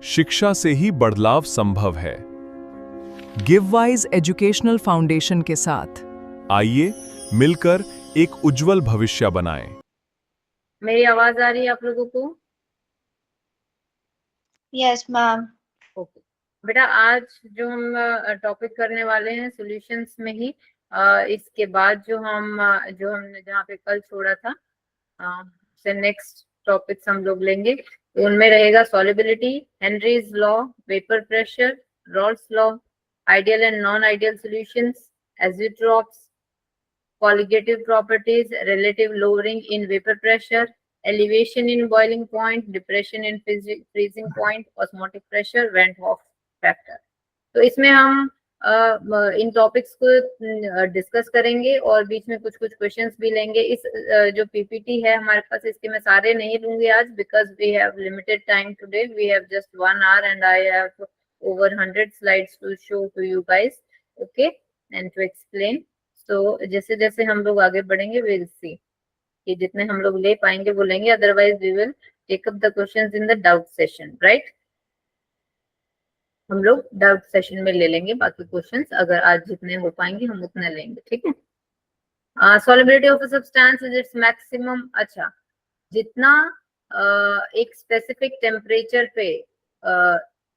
शिक्षा से ही बदलाव संभव है। गिववाइज एजुकेशनल फाउंडेशन के साथ आइए मिलकर एक उज्जवल भविष्य बनाएं। मेरी आवाज आ रही है आप लोगों को? Yes ma'am. ओके बेटा, आज जो हम टॉपिक करने वाले हैं सॉल्यूशंस में ही, इसके बाद जो हमने जहाँ पे कल छोड़ा था, से नेक्स्ट टॉपिक्स हम लोग लेंगे। तो उनमें रहेगा solubility, Henry's law, vapour pressure, Raoult's law, ideal and non ideal solutions, azeotropes, colligative properties, relative lowering in vapor pressure, elevation in boiling point, depression in freezing point, osmotic pressure, Van Hoff factor। तो इसमें हम इन topics को discuss करेंगे और बीच में कुछ कुछ questions भी लेंगे। इस जो पीपीटी है हमारे पास, इसके मैं सारे नहीं लूंगी आज, because we have limited time today. We have just 1 hour and I have over 100 slides to show to you guys, okay, and to explain। तो जैसे जैसे हम लोग आगे बढ़ेंगे we'll see कि जितने हम लोग ले पाएंगे वो लेंगे, otherwise we will take up the questions in the doubt session, right? हम लोग डाउट सेशन में ले लेंगे बाकी क्वेश्चंस, अगर आज जितने हो पाएंगे हम उतने लेंगे, ठीक है। Solubility of a substance is its maximum. अच्छा, जितना एक स्पेसिफिक टेम्परेचर पे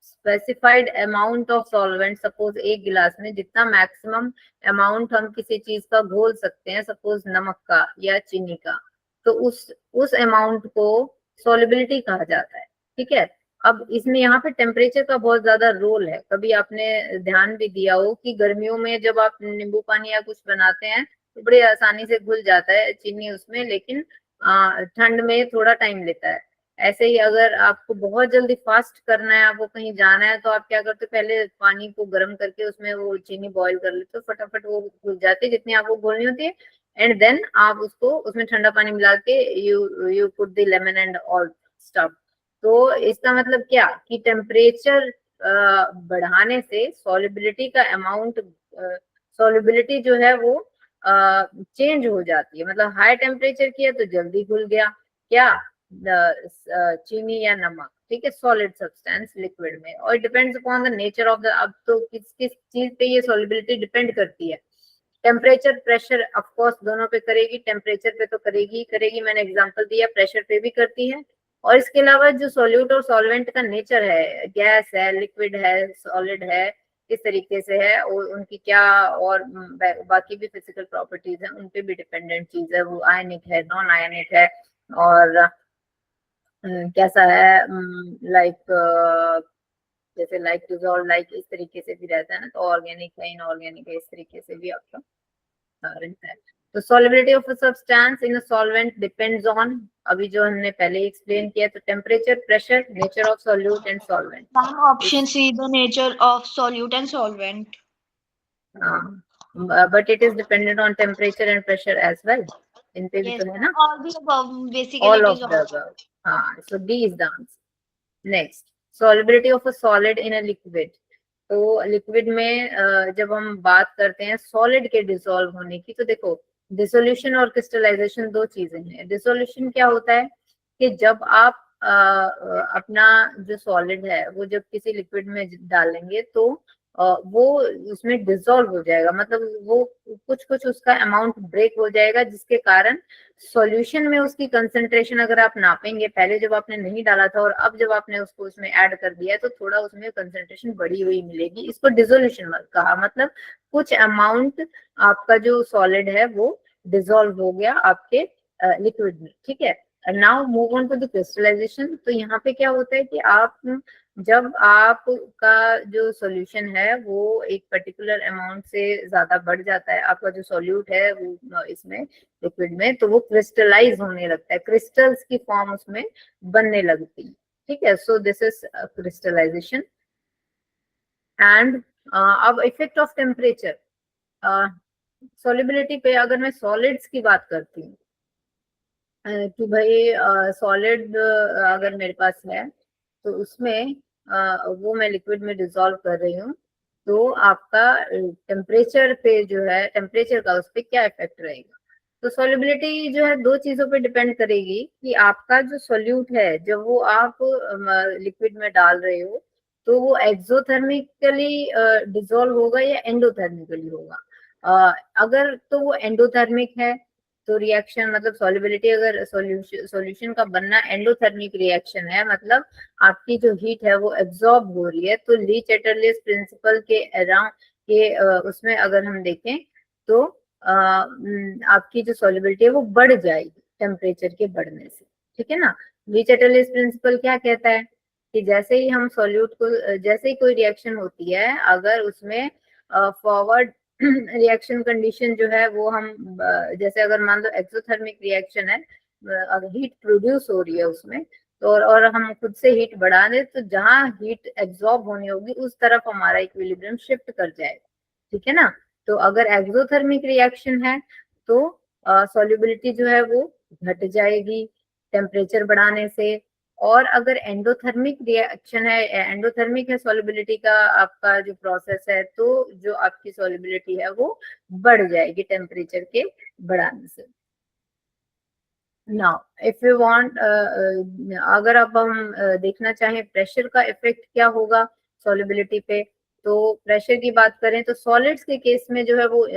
specified amount of solvent, suppose एक गिलास में जितना मैक्सिमम अमाउंट हम किसी चीज का घोल सकते हैं, सपोज नमक का या चीनी का, तो उस अमाउंट को सॉल्युबिलिटी कहा जाता है, ठीक है। अब इसमें यहाँ पे टेम्परेचर का बहुत ज्यादा रोल है। कभी आपने ध्यान भी दिया हो कि गर्मियों में जब आप नींबू पानी या कुछ बनाते हैं तो बड़े आसानी से घुल जाता है चीनी उसमें, लेकिन ठंड में थोड़ा टाइम लेता है। ऐसे ही अगर आपको बहुत जल्दी फास्ट करना है, आपको कहीं जाना है, तो आप क्या करते हो, पहले पानी को गर्म करके उसमें वो चीनी बॉईल कर लेते हो, फटाफट वो घुल जाती है जितनी आपको घोलनी होती है, एंड देन आप उसको उसमें ठंडा पानी मिला के you put the lemon and all stuff. तो इसका मतलब क्या कि टेम्परेचर बढ़ाने से सॉल्युबिलिटी का अमाउंट, सॉल्युबिलिटी जो है वो चेंज हो जाती है। मतलब हाई टेम्परेचर किया तो जल्दी घुल गया क्या, चीनी या नमक, ठीक है, सॉलिड सब्सटेंस लिक्विड में। और depends upon the nature of the, अब तो किस किस चीज पे ये सॉल्युबिलिटी डिपेंड करती है। टेम्परेचर, प्रेशर, ऑफ कोर्स दोनों पे करेगी। टेम्परेचर पे तो करेगी ही करेगी, मैंने एग्जांपल दिया, प्रेशर पे भी करती है। और इसके अलावा जो सॉल्यूट और सॉल्वेंट का नेचर है, गैस है, लिक्विड है, सॉलिड है, किस तरीके से है, और उनकी क्या और बाकी भी फिजिकल प्रॉपर्टीज है, उन पे भी डिपेंडेंट चीज है। वो आयनिक है, नॉन आयनिक है, और कैसा है, लाइक जैसे लाइक डिजॉल्व, लाइक इस तरीके से भी रहता है ना। तो ऑर्गेनिक है, इनऑर्गेनिक है, इस तरीके से भी आपका रहता है। तो solubility of a substance in a solvent depends on, अभी जो हमने पहले ही एक्सप्लेन किया, तो temperature, pressure, nature of solute and solvent. Ma'am option c, the nature of solute and solvent. But it is dependent on temperature and pressure as well, इन पे भी तो है ना। All the above, basically all it of is the above, हाँ, so d is the answer. Next, solubility of a solid in a liquid. तो liquid में जब हम बात करते हैं सॉलिड के डिसॉल्व होने की, तो देखो, डिसोल्यूशन और क्रिस्टलाइजेशन दो चीजें हैं। डिसोल्यूशन क्या होता है कि जब आप अपना जो सॉलिड है वो जब किसी लिक्विड में डालेंगे तो वो उसमें डिसॉल्व हो जाएगा, मतलब वो कुछ कुछ उसका अमाउंट ब्रेक हो जाएगा, जिसके कारण सॉल्यूशन में उसकी कंसंट्रेशन अगर आप नापेंगे, पहले जब आपने नहीं डाला था और अब जब आपने उसको उसमें ऐड कर दिया है, तो थोड़ा उसमें कंसंट्रेशन बढ़ी हुई मिलेगी। इसको डिसोल्यूशन कहा, मतलब कुछ अमाउंट आपका जो सॉलिड है वो डिसॉल्व हो गया आपके लिक्विड में, ठीक है। Now move on to the crystallization. तो यहाँ पे क्या होता है कि आप जब आपका जो सॉल्यूशन है वो एक पर्टिकुलर अमाउंट से ज्यादा बढ़ जाता है, आपका जो सॉल्यूट है वो इसमें लिक्विड में, तो वो क्रिस्टलाइज होने लगता है, क्रिस्टल्स की फॉर्म उसमें बनने लगती है, ठीक है। So this is crystallization. And अब इफेक्ट ऑफ टेम्परेचर सॉल्युबिलिटी पे, अगर मैं सॉलिड्स की बात करती हूँ कि भाई सॉलिड अगर मेरे पास है तो उसमें वो मैं लिक्विड में डिसॉल्व कर रही हूँ, तो आपका टेम्परेचर पे जो है, टेम्परेचर का उस पर क्या इफेक्ट रहेगा। तो सॉल्युबिलिटी जो है दो चीजों पे डिपेंड करेगी कि आपका जो सोल्यूट है जब वो आप लिक्विड में डाल रहे हो तो वो एक्सोथर्मिकली डिसॉल्व होगा या एंडोथर्मिकली होगा। अगर तो वो एंडोथर्मिक है तो रिएक्शन मतलब सॉल्युबिलिटी अगर सॉल्यूशन का बनना एंडोथर्मिक रिएक्शन है मतलब आपकी जो हीट है वो एब्जॉर्ब हो रही है, तो ली चैटरलेस प्रिंसिपल के अराउंड के उसमें अगर हम देखें तो आपकी जो सॉल्युबिलिटी है वो बढ़ जाएगी टेम्परेचर के बढ़ने से, ठीक है ना। ली चैटरलेस प्रिंसिपल क्या कहता है कि जैसे ही हम सॉल्यूट को जैसे ही कोई रिएक्शन होती है अगर उसमें फॉरवर्ड रिएक्शन कंडीशन जो है वो हम जैसे अगर मान लो एक्सोथर्मिक रिएक्शन है, अगर हीट प्रोड्यूस हो रही है उसमें तो और हम खुद से हीट बढ़ा दें तो जहां हीट एब्जॉर्ब होनी होगी उस तरफ हमारा इक्विलिब्रियम शिफ्ट कर जाएगा, ठीक है ना। तो अगर एक्सोथर्मिक रिएक्शन है तो सॉल्युबिलिटी जो है वो घट जाएगी टेम्परेचर बढ़ाने से, और अगर एंडोथर्मिक रिएक्शन है एंडोथर्मिक है सॉल्युबिलिटी का आपका जो प्रोसेस है तो जो आपकी सॉल्युबिलिटी है वो बढ़ जाएगी टेम्परेचर के बढ़ाने से। नाउ इफ यू वांट अगर अब हम देखना चाहें प्रेशर का इफेक्ट क्या होगा सॉल्युबिलिटी पे, तो प्रेशर की बात करें तो सॉलिड्स के केस में जो है वो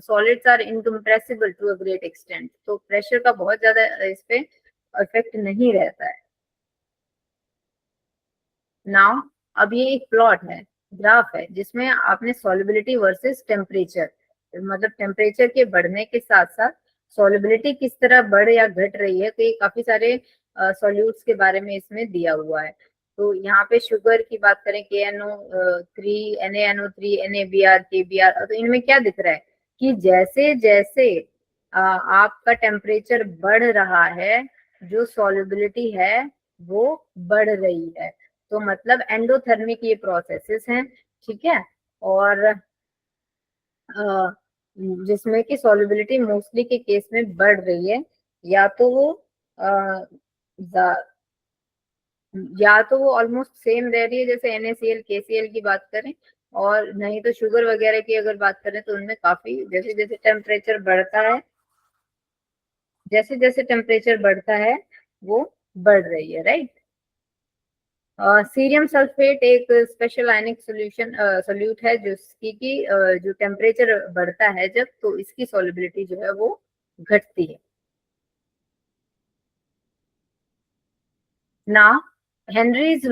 solids are incompressible to a great extent, तो प्रेशर का बहुत ज्यादा इस पे इफेक्ट नहीं रहता है। नाउ अब ये एक प्लॉट है ग्राफ है जिसमें आपने सॉल्युबिलिटी वर्सेस टेम्परेचर मतलब टेम्परेचर के बढ़ने के साथ साथ सॉल्युबिलिटी किस तरह बढ़ या घट रही है, तो ये काफी सारे सॉल्यूट्स के बारे में इसमें दिया हुआ है। तो यहाँ पे शुगर की बात करें KNO3 NaNO3 NaBr KBr, तो इनमें क्या दिख रहा है कि जैसे जैसे आपका टेम्परेचर बढ़ रहा है जो सॉल्युबिलिटी है वो बढ़ रही है, तो मतलब एंडोथर्मिक ये प्रोसेसेस हैं, ठीक है। और जिसमें कि सॉल्युबिलिटी मोस्टली के केस में बढ़ रही है, या तो वो या तो वो ऑलमोस्ट सेम रह रही है जैसे NaCl KCl की बात करें, और नहीं तो शुगर वगैरह की अगर बात करें तो उनमें काफी जैसे जैसे टेम्परेचर बढ़ता है जैसे जैसे टेम्परेचर बढ़ता है वो बढ़ रही है, राइट। सीरियम सल्फेट एक स्पेशल आयनिक सोल्यूशन सोल्यूट है जिसकी की जो टेम्परेचर बढ़ता है जब तो इसकी सॉल्युबिलिटी जो है वो घटती है। ना हेनरीज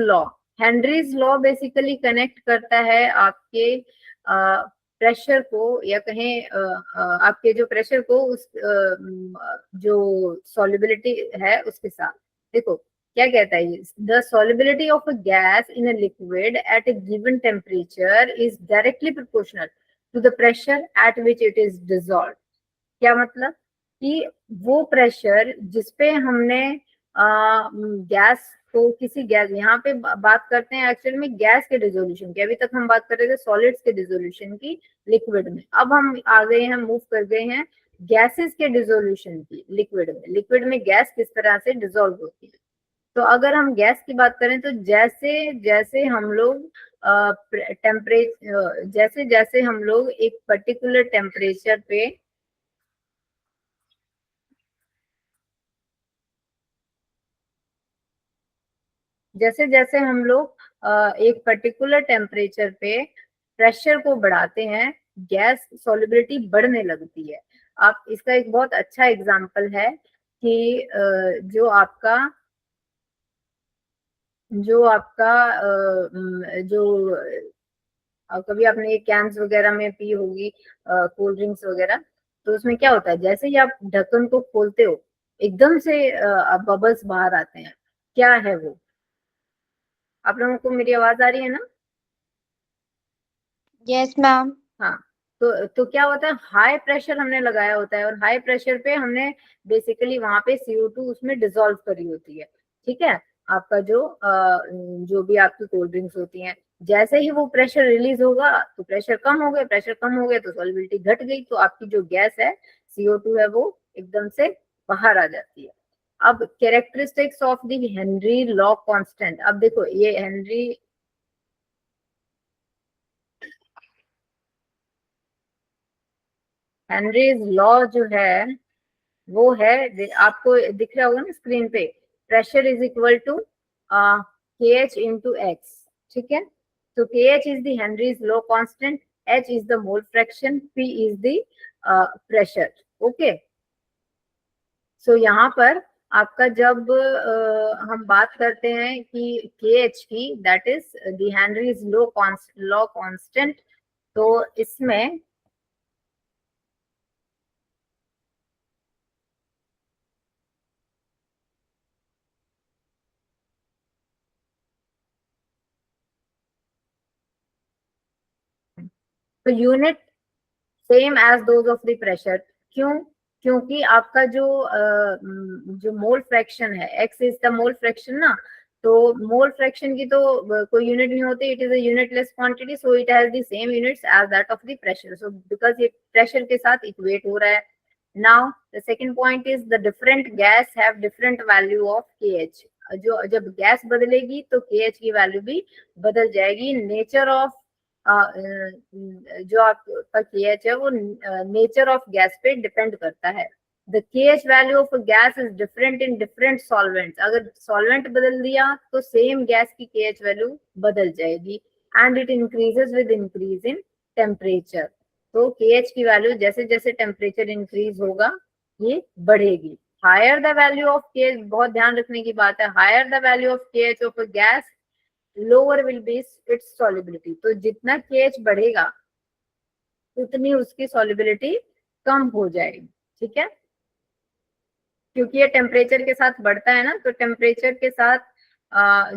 लॉ बेसिकली कनेक्ट करता है आपके प्रेशर को या कहें आपके जो प्रेशर को उस जो सॉल्युबिलिटी है उसके साथ। देखो क्या कहता है ये, the solubility of a gas in a liquid at a given temperature is directly proportional to the pressure at which it is dissolve. क्या मतलब कि वो प्रेशर जिसपे हमने गैस को किसी गैस यहाँ पे बात करते हैं एक्चुअल में गैस के डिसोल्यूशन की, अभी तक हम बात कर रहे थे सॉलिड्स के डिसोल्यूशन की लिक्विड में, अब हम आ गए हैं मूव कर गए हैं गैसेस के डिसोल्यूशन की लिक्विड में। लिक्विड में गैस किस तरह से डिसॉल्व होती है, तो अगर हम गैस की बात करें तो जैसे जैसे हम लोग टेम्परेचर जैसे जैसे हम लोग एक पर्टिकुलर टेम्परेचर पे जैसे जैसे हम लोग एक पर्टिकुलर टेम्परेचर पे प्रेशर को बढ़ाते हैं गैस सॉल्युबिलिटी बढ़ने लगती है। आप इसका एक बहुत अच्छा एग्जांपल है कि जो आपका जो कभी आपने कैंस वगैरह में पी होगी कोल्ड ड्रिंक्स वगैरह, तो उसमें क्या होता है जैसे ही आप ढक्कन को खोलते हो एकदम से बबल्स बाहर आते हैं, क्या है वो? आप लोगों को मेरी आवाज आ रही है ना? Yes, ma'am. हाँ, तो क्या होता है हाई प्रेशर हमने लगाया होता है और हाई प्रेशर पे हमने बेसिकली वहां पे CO2 उसमें डिसॉल्व करी होती है, ठीक है। आपका जो भी आपकी कोल्ड ड्रिंक्स होती हैं, जैसे ही वो प्रेशर रिलीज होगा तो प्रेशर कम हो गया तो सॉल्युबिलिटी घट गई, तो आपकी जो गैस है CO2 है वो एकदम से बाहर आ जाती है। अब characteristics of the Henry law constant, अब देखो ये हेनरीज लॉ जो है वो है, आपको दिख रहा होगा ना स्क्रीन पे, pressure is equal to KH into X, ठीक है। तो KH is the Henry's law constant, H is the mole fraction, P is the pressure, okay। सो यहाँ पर आपका जब हम बात करते हैं कि KH की, that is the Henry's law constant, तो इसमें तो unit same as those of the pressure. क्यों? क्योंकि आपका जो मोल फ्रैक्शन है, x is the mole fraction ना, तो मोल फ्रैक्शन की तो कोई यूनिट नहीं होती, it is a unitless quantity, so it has the same units as that of the pressure, so because ये प्रेशर के साथ इक्वेट हो रहा है। Now the second point is the different gas have different value of KH। जो जब gas बदलेगी तो KH की वैल्यू भी बदल जाएगी। नेचर ऑफ जो आपका KH है वो नेचर ऑफ गैस पे डिपेंड करता है। The KH value of gas is different in different solvents. अगर सॉल्वेंट बदल दिया तो सेम गैस की KH वैल्यू बदल जाएगी, and it increases with increase in temperature. तो KH की वैल्यू जैसे जैसे टेम्परेचर इंक्रीज होगा ये बढ़ेगी। Higher the value of KH, बहुत ध्यान रखने की बात है, higher the value of KH of a gas lower will be it's solubility. तो जितना KH बढ़ेगा उतनी उसकी सॉल्युबिलिटी कम हो जाएगी, ठीक है। क्योंकि ये टेम्परेचर के साथ बढ़ता है ना, तो टेम्परेचर के साथ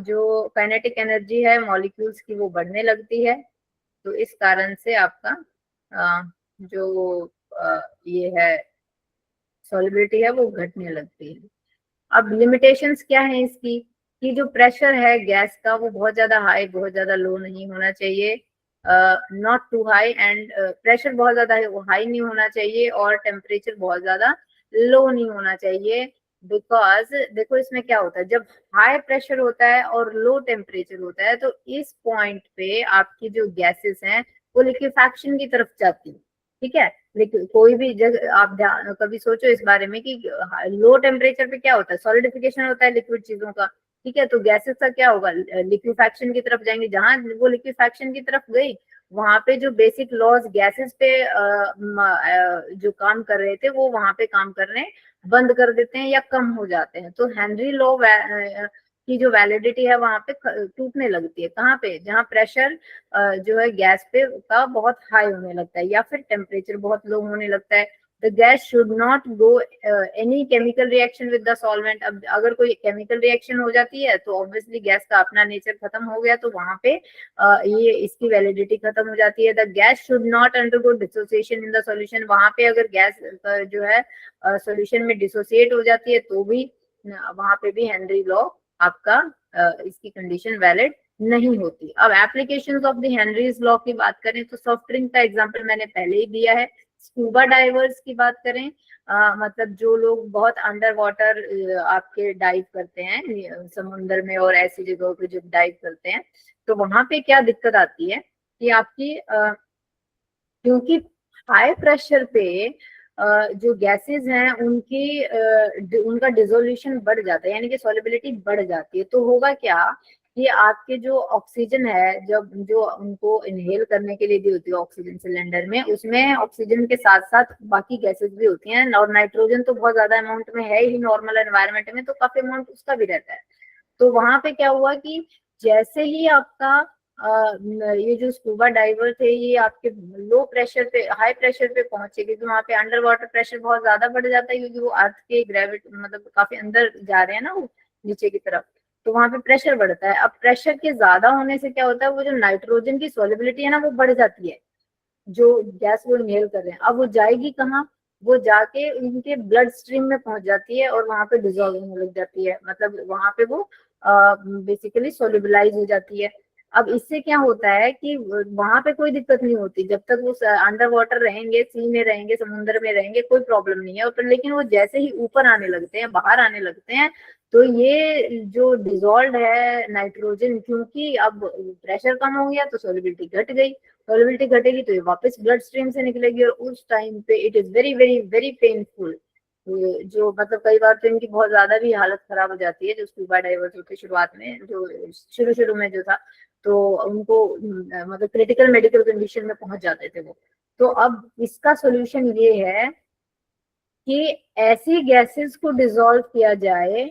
जो काइनेटिक एनर्जी है मॉलिक्यूल्स की वो बढ़ने लगती है, तो इस कारण से आपका जो ये है सॉल्युबिलिटी है वो घटने लगती है। अब लिमिटेशंस क्या है इसकी, कि जो प्रेशर है गैस का वो बहुत ज्यादा हाई बहुत ज्यादा लो नहीं होना चाहिए, not too high, and pressure बहुत ज्यादा हाई नहीं होना चाहिए और टेम्परेचर बहुत ज्यादा लो नहीं होना चाहिए। बिकॉज देखो इसमें क्या होता है, जब हाई प्रेशर होता है और लो टेम्परेचर होता है तो इस पॉइंट पे आपकी जो गैसेस हैं वो लिक्विफैक्शन की तरफ जाती है, ठीक है। लेकिन कोई भी जगह आप कभी सोचो इस बारे में कि लो टेम्परेचर पे क्या होता है, सॉलिडिफिकेशन होता है लिक्विड चीजों का, ठीक है। तो गैसेस का क्या होगा, लिक्विफैक्शन की तरफ जाएंगे। जहां वो लिक्विफैक्शन की तरफ गई वहां पे जो बेसिक लॉज गैसेस पे जो काम कर रहे थे वो वहां पे काम करने बंद कर देते हैं या कम हो जाते हैं। तो हेनरी लॉ की जो वैलिडिटी है वहां पे टूटने लगती है। कहाँ पे, जहाँ प्रेशर जो है गैस पे का बहुत हाई होने लगता है या फिर टेम्परेचर बहुत लो होने लगता है। the gas should not go any chemical reaction with the solvent। अब अगर कोई केमिकल रिएक्शन हो जाती है तो ऑब्वियसली गैस का अपना नेचर खत्म हो गया, तो वहां पे ये इसकी वैलिडिटी खत्म हो जाती है। The gas should not undergo dissociation in the solution. वहां पे अगर गैस जो है सॉल्यूशन में डिसोसिएट हो जाती है तो भी वहां पे भी हेनरी लॉ आपका इसकी कंडीशन वैलिड नहीं होती। अब applications of the Henry's law की बात करें तो सॉफ्ट ड्रिंक का एग्जांपल मैंने पहले ही दिया है। स्कूबा डाइवर्स की बात करें, मतलब जो लोग बहुत अंडर वाटर आपके डाइव करते हैं समुद्र में और ऐसी जगहों पे जो डाइव करते हैं, तो वहां पे क्या दिक्कत आती है कि आपकी क्योंकि हाई प्रेशर पे जो गैसेस हैं उनका डिसोल्यूशन बढ़ जाता है, यानी कि सॉल्युबिलिटी बढ़ जाती है। तो होगा क्या कि आपके जो ऑक्सीजन है, जब जो उनको इनहेल करने के लिए दी होती है ऑक्सीजन सिलेंडर में, उसमें ऑक्सीजन के साथ साथ बाकी गैसेस भी होती हैं, और नाइट्रोजन तो बहुत ज्यादा अमाउंट में है ही नॉर्मल एनवायरनमेंट में, तो काफी अमाउंट उसका भी रहता है। तो वहां पे क्या हुआ कि जैसे ही आपका ये जो स्कूबा डाइवर थे ये आपके लो प्रेशर पे हाई प्रेशर पे पहुंचे, क्योंकि वहां पे अंडर वाटर प्रेशर बहुत ज्यादा बढ़ जाता है, क्योंकि वो अर्थ के ग्रेविटी मतलब काफी अंदर जा रहे हैं ना वो नीचे की तरफ, तो वहां पे प्रेशर बढ़ता है। अब प्रेशर के ज्यादा होने से क्या होता है, वो जो नाइट्रोजन की सॉल्युबिलिटी है ना वो बढ़ जाती है, जो गैस वो इनहेल कर रहे हैं। अब वो जाएगी कहाँ, वो जाके उनके ब्लड स्ट्रीम में पहुंच जाती है और वहां पे डिजोल्व होने लग जाती है, मतलब वहां पे वो बेसिकली सोल्यूबलाइज हो जाती है। अब इससे क्या होता है कि वहां पे कोई दिक्कत नहीं होती, जब तक वो अंडर वाटर रहेंगे, सी में रहेंगे, समुद्र में रहेंगे, कोई प्रॉब्लम नहीं है। पर लेकिन वो जैसे ही ऊपर आने लगते हैं, बाहर आने लगते हैं, तो ये जो डिजोल्व है नाइट्रोजन, क्योंकि अब प्रेशर कम हो गया तो सोलिबिलिटी घट गई, सोलिबिलिटी घटेगी तो ये वापस ब्लड स्ट्रीम से निकलेगी, और उस टाइम पे it is very very very painful जो मतलब कई बार तो इनकी बहुत ज्यादा भी हालत खराब हो जाती है, जो स्कूबा डाइवर्स होते शुरुआत में, जो शुरू शुरू में जो था, तो उनको मतलब क्रिटिकल मेडिकल कंडीशन में पहुंच जाते थे वो। तो अब इसका सोल्यूशन ये है कि ऐसी गैसेस को डिसॉल्व किया जाए,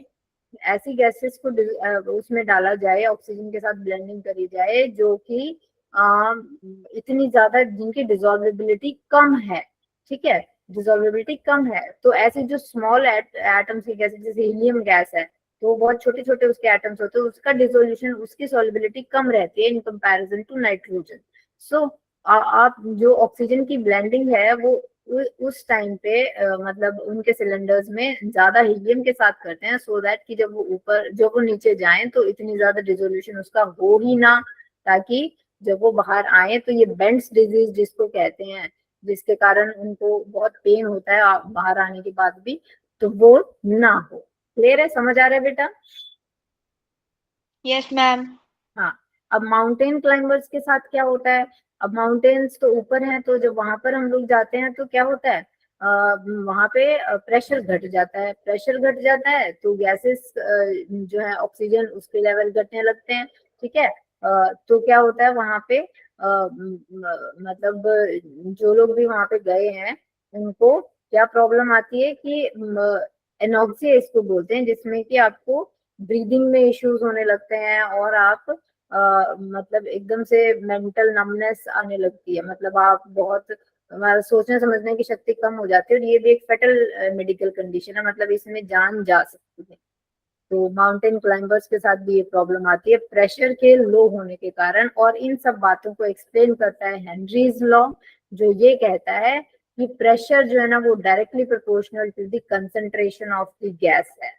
ऐसी गैसेस को उसमें डाला जाए, ऑक्सीजन के साथ ब्लेंडिंग करी जाए, जो कि इतनी ज्यादा जिनकी डिसॉल्वेबिलिटी कम है, ठीक है, डिसॉल्वेबिलिटी कम है। तो ऐसे जो स्मॉल एटम्स की गैसेस, जैसे हीलियम गैस है, तो वो बहुत छोटे छोटे उसके एटम्स होते हैं, उसका डिसोल्यूशन, उसकी सॉल्युबिलिटी कम रहती है इन कंपैरिजन टू नाइट्रोजन। सो आप जो ऑक्सीजन की ब्लेंडिंग है वो उस टाइम पे मतलब उनके सिलेंडर्स में ज्यादा हीलियम के साथ करते हैं, सो दैट कि जब वो नीचे जाएं तो इतनी ज्यादा डिसोल्यूशन उसका हो ही ना, ताकि जब वो बाहर आए तो ये बेंट्स डिजीज जिसको कहते हैं, जिसके कारण उनको बहुत पेन होता है बाहर आने के बाद भी, तो वो ना हो। क्लियर है, समझ आ रहा है बेटा? Yes, ma'am. हाँ। अब माउंटेन क्लाइंबर्स के साथ क्या होता है? अब माउंटेन्स तो ऊपर हैं, तो जब वहां पर हम लोग जाते हैं तो क्या होता है, वहां पे प्रेशर घट जाता है, प्रेशर घट जाता है तो गैसेस जो है ऑक्सीजन उसके लेवल घटने लगते हैं, ठीक है। तो क्या होता है वहां पे मतलब जो लोग भी वहां पे गए हैं उनको क्या प्रॉब्लम आती है कि एनॉक्सिया इसको बोलते हैं, जिसमें कि आपको ब्रीदिंग में इश्यूज होने लगते हैं, और आप मतलब एकदम से मेंटल नमनेस आने लगती है, मतलब आप बहुत हमारा सोचने समझने की शक्ति कम हो जाती है, और ये भी एक फेटल मेडिकल कंडीशन है, मतलब इसमें जान जा सकती है। तो माउंटेन क्लाइंबर्स के साथ भी ये प्रॉब्लम आती है प्रेशर के लो होने के कारण। और इन सब बातों को एक्सप्लेन करता है हेनरीज लॉ, जो ये कहता है कि प्रेशर जो है ना वो directly proportional to the concentration of the gas है,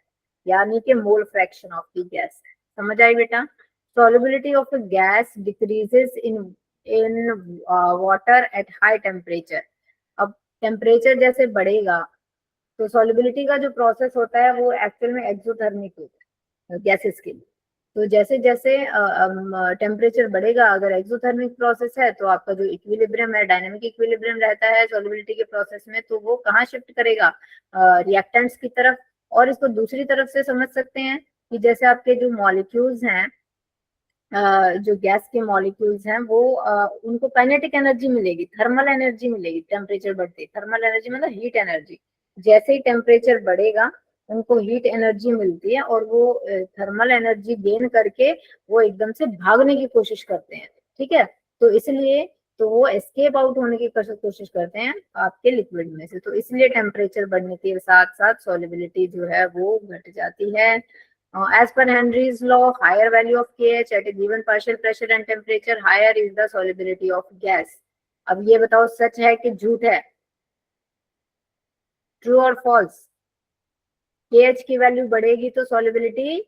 यानी कि mole fraction of the gas है। समझ आई बेटा? solubility of a gas decreases in water at high temperature। अब टेम्परेचर जैसे बढ़ेगा तो सॉल्युबिलिटी का जो प्रोसेस होता है वो एक्चुअल में एक्सोथर्मिक होता है गैसेस के लिए। तो जैसे जैसे टेम्परेचर बढ़ेगा, अगर एक्सोथर्मिक प्रोसेस है तो आपका जो इक्विलिब्रियम है, डायनामिक इक्विलिब्रियम रहता है सॉल्युबिलिटी के प्रोसेस में, तो वो कहाँ शिफ्ट करेगा, रिएक्टेंट्स की तरफ। और इसको दूसरी तरफ से समझ सकते हैं कि जैसे आपके जो मॉलिक्यूल्स हैं, जो गैस के मॉलिक्यूल्स हैं वो उनको काइनेटिक एनर्जी मिलेगी, थर्मल एनर्जी मिलेगी टेम्परेचर बढ़ते। थर्मल एनर्जी मतलब हीट एनर्जी। जैसे ही टेम्परेचर बढ़ेगा उनको हीट एनर्जी मिलती है, और वो थर्मल एनर्जी गेन करके वो एकदम से भागने की कोशिश करते हैं, ठीक है। तो इसलिए तो वो एस्केप आउट होने की कोशिश करते हैं आपके लिक्विड में से, तो इसलिए टेम्परेचर बढ़ने के साथ साथ सॉल्युबिलिटी जो है वो घट जाती है। As per Henry's law, higher value of KH at a given partial pressure and temperature, higher is the solubility of gas। अब ये बताओ सच है कि झूठ है, ट्रू और फॉल्स? KH की वैल्यू बढ़ेगी तो solubility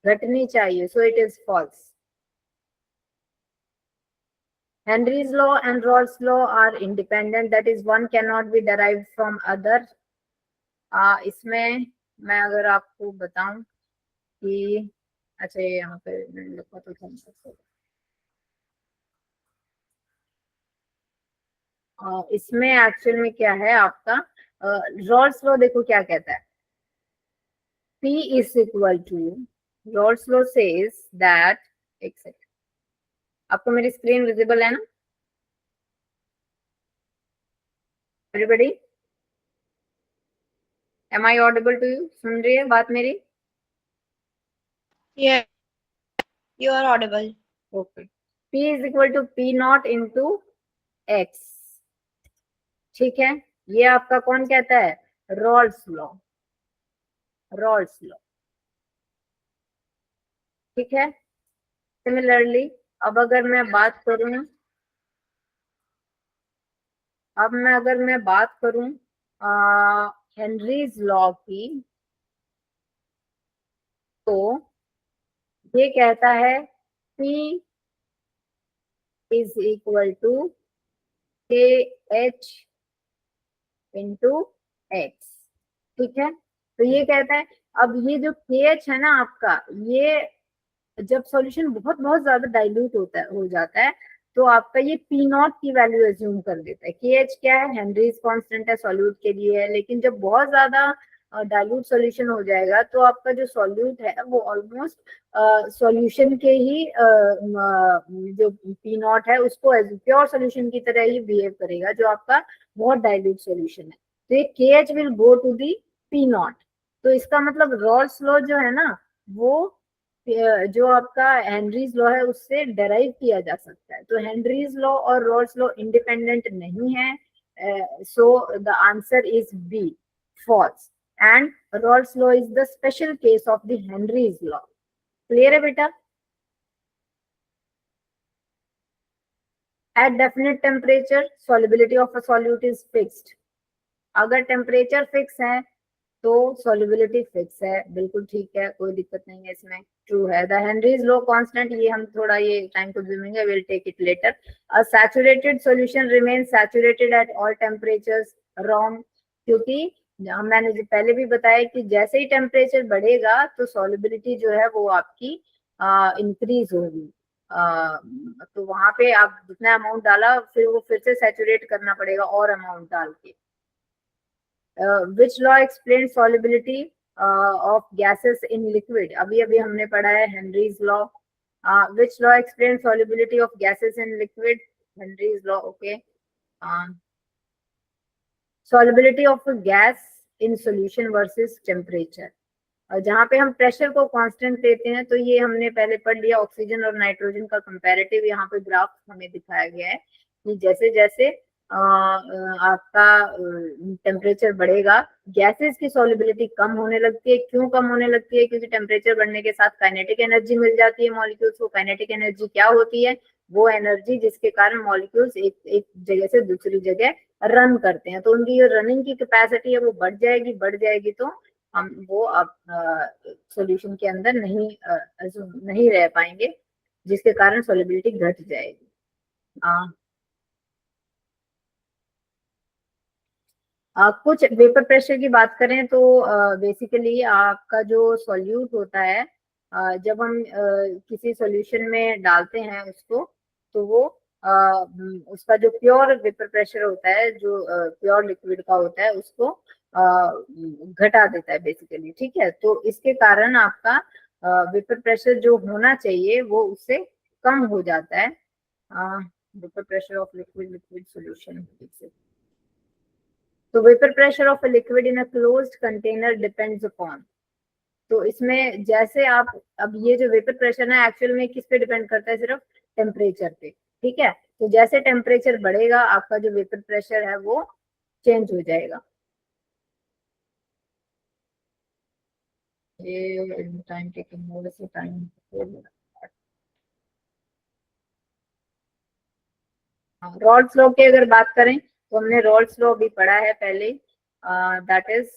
घटनी चाहिए, so it is false। Henry's law and Rawls law are independent, that is one cannot be derived from other। इसमें मैं अगर आपको बताऊं कि अच्छा ये यहाँ पे लिखा तो था, इसमें एक्चुअल में क्या है आपका, रॉल्स लॉ देखो क्या कहता है, P is equal to, Raoult's law says that, एक सेकंड, आपको मेरी स्क्रीन विजिबल है ना everybody? Am I audible to you? सुन रही है बात मेरी? Yeah, you are audible. Okay. P is equal to P naught into x, ठीक है। ये आपका कौन कहता है? रॉल्स लॉ, रॉल्स लॉ, ठीक है। सिमिलरली अब अगर मैं बात करूं, अब मैं अगर मैं बात करूं हेनरीज लॉ की, तो ये कहता है P is equal to K H into x, ठीक है। तो ये कहता है, अब ये जो के एच है ना आपका, ये जब सॉल्यूशन बहुत बहुत ज्यादा डाइल्यूट होता है हो जाता है, तो आपका ये पी नॉट की वैल्यू एज्यूम कर देता है। के एच क्या है, हेनरीज कांस्टेंट है, सॉल्यूट के लिए है, लेकिन जब बहुत ज्यादा डाइल्यूट सॉल्यूशन हो जाएगा तो आपका जो सॉल्यूट है वो ऑलमोस्ट सॉल्यूशन के ही जो पी नॉट है उसको प्योर सॉल्यूशन की तरह ही बिहेव करेगा, जो आपका बहुत डाइल्यूट सॉल्यूशन है। तो ये K H will go to the P naught. तो इसका मतलब रॉल्स लॉ जो है ना, वो जो आपका हेनरीज लॉ है उससे डेराइव किया जा सकता है। तो हेनरीज लॉ और रॉल्स लॉ इंडिपेंडेंट नहीं है, so the answer is B, false, and Raoult's law is the special case of the Henry's law. Clear है बेटा? At definite temperature solubility of a solute is fixed. अगर temperature fix है तो solubility fix है, बिल्कुल ठीक है, कोई दिक्कत नहीं है इसमें, ट्रू है। द हेनरीज लॉ कांस्टेंट, ये हम थोड़ा ये टाइम कंज्यूमिंग है, will take it later. A saturated solution remain saturated at all temperatures, wrong, क्योंकि मैंने जो पहले भी बताया कि जैसे ही टेम्परेचर बढ़ेगा तो सॉल्युबिलिटी जो है वो आपकी इंक्रीज होगी। तो वहां पे आप जितना अमाउंट डाला फिर वो फिर से सैचुरेट करना पड़ेगा और अमाउंट डाल के। which law explains solubility of gases in liquid? अभी अभी हमने पढ़ा है Henry's law. which law explains solubility of gases in liquid? Henry's law, okay. solubility of a gas in solution versus temperature, जहाँ पे हम प्रेशर को कांस्टेंट देते हैं, तो ये हमने पहले पढ़ लिया, ऑक्सीजन और नाइट्रोजन का कंपैरेटिव यहाँ पे ग्राफ हमें दिखाया गया है कि जैसे जैसे आपका टेम्परेचर बढ़ेगा गैसेस की सॉल्युबिलिटी कम होने लगती है। क्यों कम होने लगती है? क्योंकि टेम्परेचर बढ़ने के साथ काइनेटिक एनर्जी मिल जाती है मॉलिक्यूल्स को। काइनेटिक एनर्जी क्या होती है? वो एनर्जी जिसके कारण मॉलिक्यूल्स एक जगह से दूसरी जगह रन करते हैं, तो उनकी जो रनिंग की कैपेसिटी है वो बढ़ जाएगी, तो हम वो अब सॉल्यूशन के अंदर नहीं रह पाएंगे, जिसके कारण सॉल्युबिलिटी घट जाएगी। कुछ वेपर प्रेशर की बात करें तो बेसिकली आपका जो सॉल्यूट होता है, जब हम किसी सॉल्यूशन में डालते हैं उसको, तो वो उसका जो प्योर वेपर प्रेशर होता है, जो प्योर लिक्विड का होता है, उसको घटा देता है बेसिकली, ठीक है। तो इसके कारण आपका वेपर प्रेशर जो होना चाहिए वो उससे कम हो जाता है। Vapour pressure of liquid solution. तो vapour pressure of a liquid in a closed container depends upon, तो इसमें जैसे आप, अब ये जो वेपर प्रेशर है एक्चुअल में किस पे डिपेंड करता है? सिर्फ टेम्परेचर पे, ठीक है। तो जैसे टेम्परेचर बढ़ेगा आपका जो वेपर प्रेशर है वो चेंज हो जाएगा। ये टाइम टेकिंग मोड से टाइम, रॉल्स लॉ की अगर बात करें तो हमने रॉल्स लॉ भी पढ़ा है पहले, दैट इज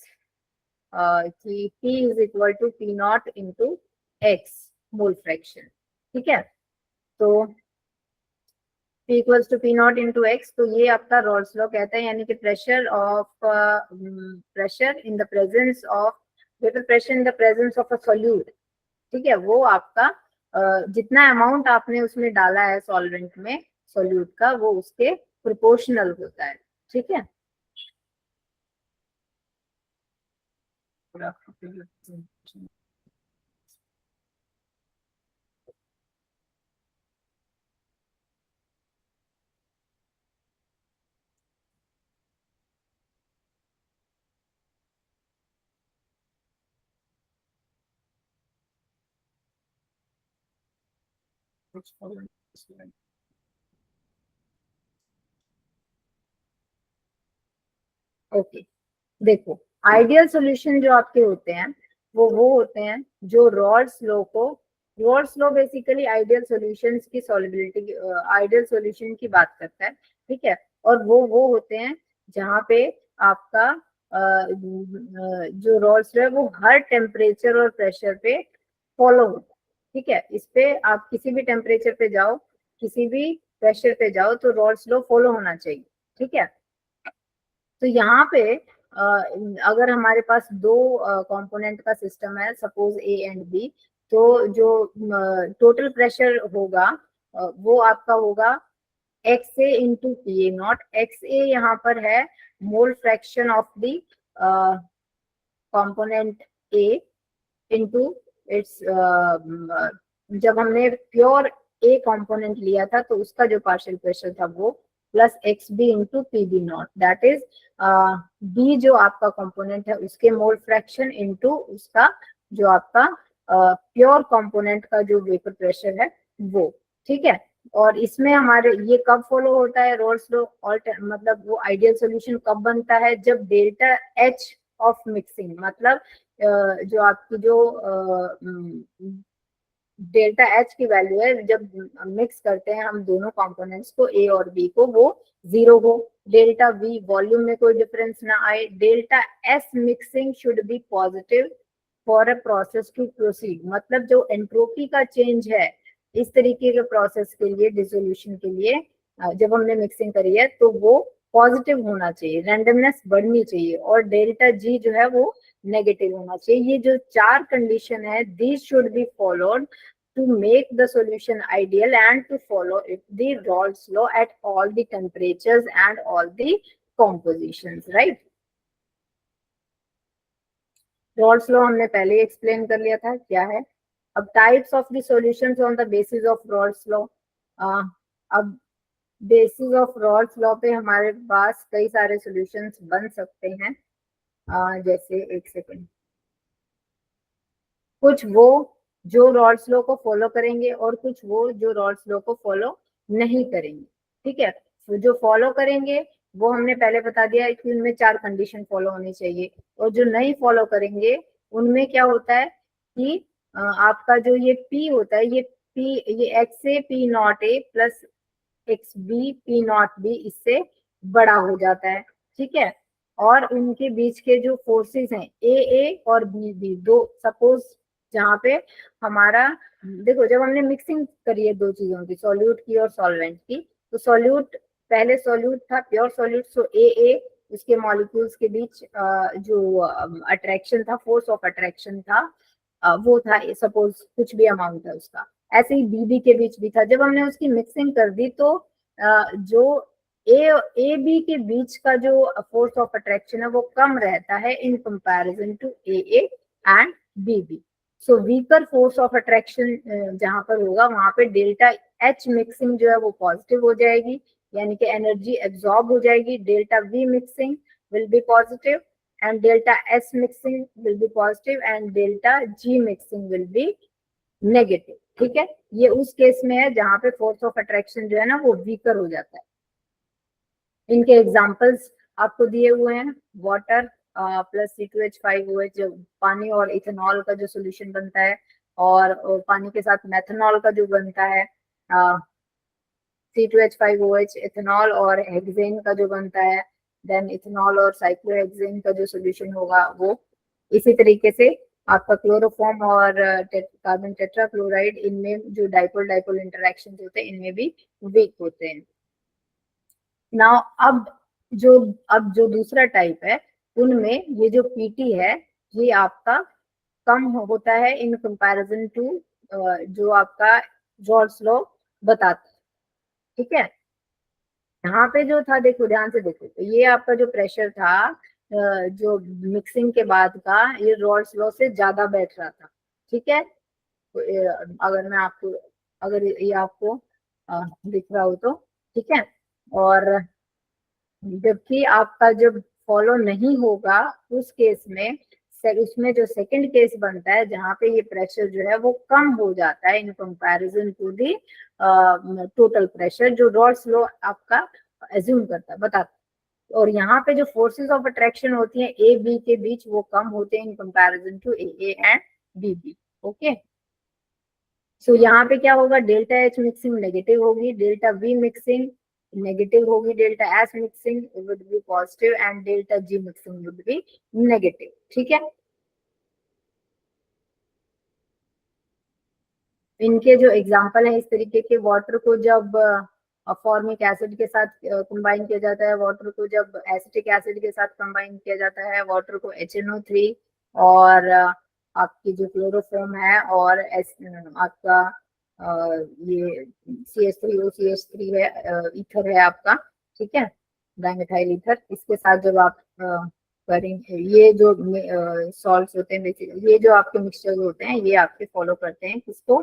कि P is equal to P naught into x mole fraction, ठीक है। तो P equals to P naught into x, तो ये आपका रॉल्स लॉ कहता है, यानी कि pressure in the presence of vapour pressure in the presence of a solute, ठीक है, वो आपका जितना अमाउंट आपने उसमें डाला है सॉल्वेंट में सॉल्यूट का, वो उसके प्रोपोर्शनल होता है, ठीक है। ओके, देखो, आइडियल सॉल्यूशन जो आपके होते हैं वो होते हैं जो रॉल्स लॉ को, Rawls law basically ideal solutions की सॉल्युबिलिटी, आइडियल सॉल्यूशन की बात करता है, ठीक है। और वो होते हैं जहाँ पे आपका जो रॉल्स लॉ है वो हर टेम्परेचर और प्रेशर पे फॉलो होता है, ठीक है। इस पे आप किसी भी टेम्परेचर पे जाओ, किसी भी प्रेशर पे जाओ, तो रॉल्स लॉ फॉलो होना चाहिए, ठीक है। तो यहाँ पे अगर हमारे पास दो कंपोनेंट का सिस्टम है, सपोज ए एंड बी, तो जो टोटल प्रेशर होगा वो आपका होगा XA into PA not. XA यहाँ पर है मोल fraction of the component A into its, जब हमने प्योर A कंपोनेंट लिया था तो उसका जो पार्शियल प्रेशर था वो plus XB into PB not, that is B जो आपका कंपोनेंट है उसके मोल फ्रैक्शन इंटू उसका जो आपका प्योर कंपोनेंट का जो वेपर प्रेशर है वो, ठीक है। और इसमें हमारे ये कब फॉलो होता है रोल्स लॉ, मतलब वो आइडियल सॉल्यूशन कब बनता है, जब डेल्टा H ऑफ मिक्सिंग, मतलब जो आपकी जो डेल्टा H की वैल्यू है जब मिक्स करते हैं हम दोनों कंपोनेंट्स को A और B को, वो 0 हो, डेल्टा V वॉल्यूम में कोई डिफरेंस ना आए, delta S mixing should be positive for a process to proceed, मतलब जो एंट्रोपी का चेंज है इस तरीके के प्रोसेस के लिए, डिसोल्यूशन के लिए जब हमने मिक्सिंग करी है तो वो पॉजिटिव होना चाहिए, रैंडमनेस बढ़नी चाहिए, और डेल्टा G जो है वो नेगेटिव होना चाहिए। ये जो 4 कंडीशन है, these should be followed to make the solution ideal and to follow it, the Raoult's law at all the temperatures and all the compositions, right? Raoult's law हमने पहले एक्सप्लेन कर लिया था क्या है। अब types of the solutions on the basis of Raoult's law, अब basis of Raoult's law पे हमारे पास कई सारे सॉल्यूशंस बन सकते हैं, जैसे एक सेकेंड, कुछ वो जो Raoult's लॉ को फॉलो करेंगे और कुछ वो जो Raoult's लॉ को फॉलो नहीं करेंगे, ठीक है। तो जो फॉलो करेंगे वो हमने पहले बता दिया है कि उनमें 4 कंडीशन फॉलो होनी चाहिए, और जो नहीं फॉलो करेंगे उनमें क्या होता है कि आपका जो ये P होता है, ये XA P not A plus XB P not B इससे बड़ा हो जाता है, ठीक है। और उनके बीच के जो फोर्सेस हैं AA और BB, दो सपोज जहाँ पे हमारा, देखो जब हमने मिक्सिंग करी है दो चीजों की, सॉल्यूट की और सॉल्वेंट की, तो सॉल्यूट, पहले सॉल्यूट था प्योर सॉल्यूट, सो AA उसके मॉलिक्यूल्स के बीच जो अट्रैक्शन था, फोर्स ऑफ अट्रैक्शन था, वो था सपोज कुछ भी अमाउंट है उसका, ऐसे ही BB के बीच भी था। जब हमने उसकी मिक्सिंग कर दी तो जो ए बी के बीच का जो फोर्स ऑफ अट्रैक्शन है वो कम रहता है in comparison to AA and BB। So weaker force of attraction जहां पर होगा वहां पे डेल्टा H मिक्सिंग जो है वो पॉजिटिव हो जाएगी, यानी कि एनर्जी एब्जॉर्ब हो जाएगी, delta V mixing will be positive and delta S mixing will be positive and delta G mixing will be negative, ठीक है। ये उस केस में है जहां पे फोर्स ऑफ अट्रैक्शन जो है ना वो वीकर हो जाता है। इनके एग्जांपल्स आपको दिए हुए हैं, वाटर प्लस C2H5OH, जो पानी और इथेनॉल का जो सोल्यूशन बनता है, और पानी के साथ मेथनॉल का जो बनता है, C2H5OH इथेनॉल और हेक्सेन का जो बनता है, देन इथेनॉल और साइक्लोहेक्सेन का जो सोल्यूशन होगा वो। इसी तरीके से आपका क्लोरोफॉर्म और कार्बन टेट्राक्लोराइड, इनमें जो डाइपोल डाइपोल इंटरेक्शन होते हैं इनमें भी वीक होते हैं। नाउ अब जो दूसरा टाइप है उनमें ये जो PT है ये आपका कम होता है इन कंपैरिजन टू जो आपका Raoult's लॉ बताता है, ठीक है। यहाँ पे जो था, देखो ध्यान से देखो, तो ये आपका जो प्रेशर था जो मिक्सिंग के बाद का, ये Raoult's लॉ से ज्यादा बैठ रहा था, ठीक है। तो अगर मैं आपको, अगर ये आपको दिख रहा हो तो ठीक है, और जबकि आपका जब फॉलो नहीं होगा उस केस में, उसमें जो सेकंड केस बनता है जहाँ पे ये प्रेशर जो है वो कम हो जाता है in comparison to the total pressure जो Raoult's लॉ आपका एज्यूम करता है, बताता है। और यहाँ पे जो फोर्सेस ऑफ अट्रैक्शन होती हैं A B के बीच वो कम होते हैं in comparison to AA and BB, okay. So यहाँ पे क्या होगा, डेल्टा H मिक्सिंग नेगेटिव होगी, डेल्टा V मिक्सिंग नेगेटिव होगी, delta S mixing would be positive and delta G mixing would be negative, ठीक है। इनके जो एग्जांपल है इस तरीके के, वाटर को जब फॉर्मिक एसिड के साथ कंबाइन किया जाता है, वाटर को जब एसिटिक एसिड के साथ कंबाइन किया जाता है, वाटर को HNO3 और आपकी जो क्लोरोफॉर्म है और आपका ये CH3OCH3 है, ईथर है आपका, ठीक है, डाइमेथाइल ईथर। इसके साथ जब आप करेंगे, ये जो सॉल्ट्स होते हैं बेसिकली, ये जो आपके मिक्सचर होते हैं, ये आपके फॉलो करते हैं किसको,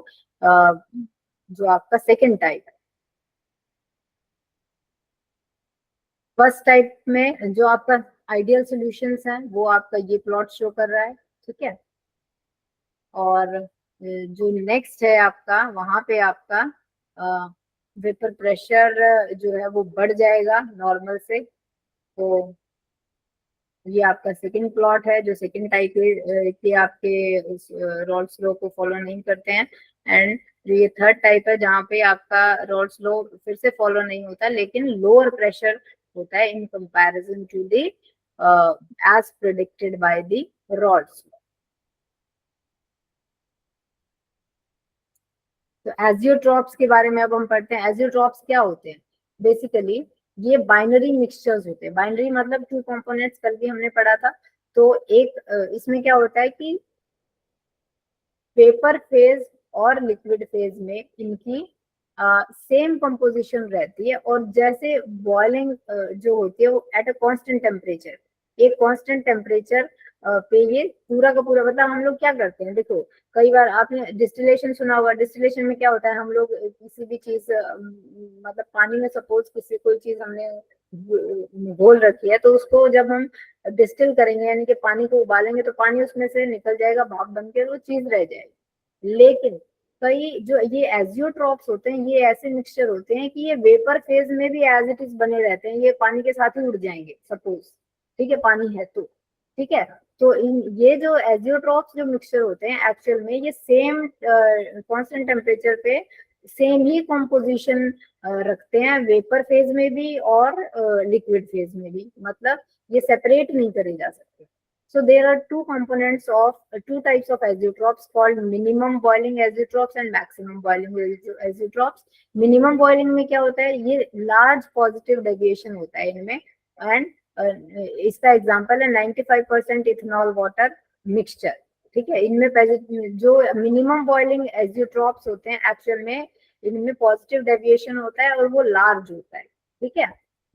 जो आपका सेकेंड टाइप है। फर्स्ट टाइप में जो आपका आइडियल सॉल्यूशंस है वो आपका ये प्लॉट शो कर रहा है, ठीक है। और जो नेक्स्ट है आपका, वहां पे आपका वेपर प्रेशर जो है वो बढ़ जाएगा नॉर्मल से। तो ये आपका सेकंड प्लॉट है जो सेकंड टाइप के आपके रॉल्स लॉ को फॉलो नहीं करते हैं। एंड जो ये थर्ड टाइप है जहाँ पे आपका रॉल्स लॉ फिर से फॉलो नहीं होता, लेकिन लोअर प्रेशर होता है in comparison to the as predicted by the Raoult's law. तो एजियोट्रॉप्स के बारे में अब हम पढ़ते हैं। एजियोट्रॉप्स क्या होते हैं? बेसिकली ये बाइनरी मिक्सचर्स होते हैं। बाइनरी मतलब टू कंपोनेंट्स, कल भी हमने पढ़ा था। तो एक इसमें क्या होता है कि वेपर फेज और लिक्विड फेज में इनकी सेम कंपोजिशन रहती है, और जैसे बॉइलिंग जो होती है वो एट अ कांस्टेंट टेम्परेचर, एक कांस्टेंट टेम्परेचर पे ये पूरा का पूरा, मतलब हम लोग क्या करते हैं, देखो कई बार आपने डिस्टिलेशन सुना होगा। डिस्टिलेशन में क्या होता है, हम लोग किसी भी चीज मतलब पानी में सपोज किसी कोई चीज हमने घोल रखी है, तो उसको जब हम डिस्टिल करेंगे यानी कि पानी को उबालेंगे, तो पानी उसमें से निकल जाएगा भाप बन के, वो चीज रह जाएगी। लेकिन कई जो ये एजियोट्रॉप्स होते हैं, ये ऐसे मिक्सचर होते हैं कि ये वेपर फेज में भी एज इट इज बने रहते हैं, ये पानी के साथ ही उड़ जाएंगे सपोज, ठीक है, पानी है तो, ठीक है। तो ये जो एजियोट्रॉप्स जो मिक्सचर होते हैं एक्चुअल में ये सेम कांस्टेंट टेम्परेचर पे सेम ही कॉम्पोजिशन रखते हैं, वेपर फेज में भी और लिक्विड फेज में भी, मतलब ये सेपरेट नहीं करे जा सकते। So there are two types of azeotrops called minimum boiling azeotrops and maximum boiling azeotrops. Minimum boiling में क्या होता है, ये large positive deviation होता है इनमें, and इसका एग्जांपल है 95% इथेनॉल वाटर मिक्सचर, ठीक है। इनमें जो मिनिमम बॉइलिंग एजियोट्रॉप्स होते हैं एक्चुअल में इनमें पॉजिटिव डेविएशन होता है और वो लार्ज होता है, ठीक है।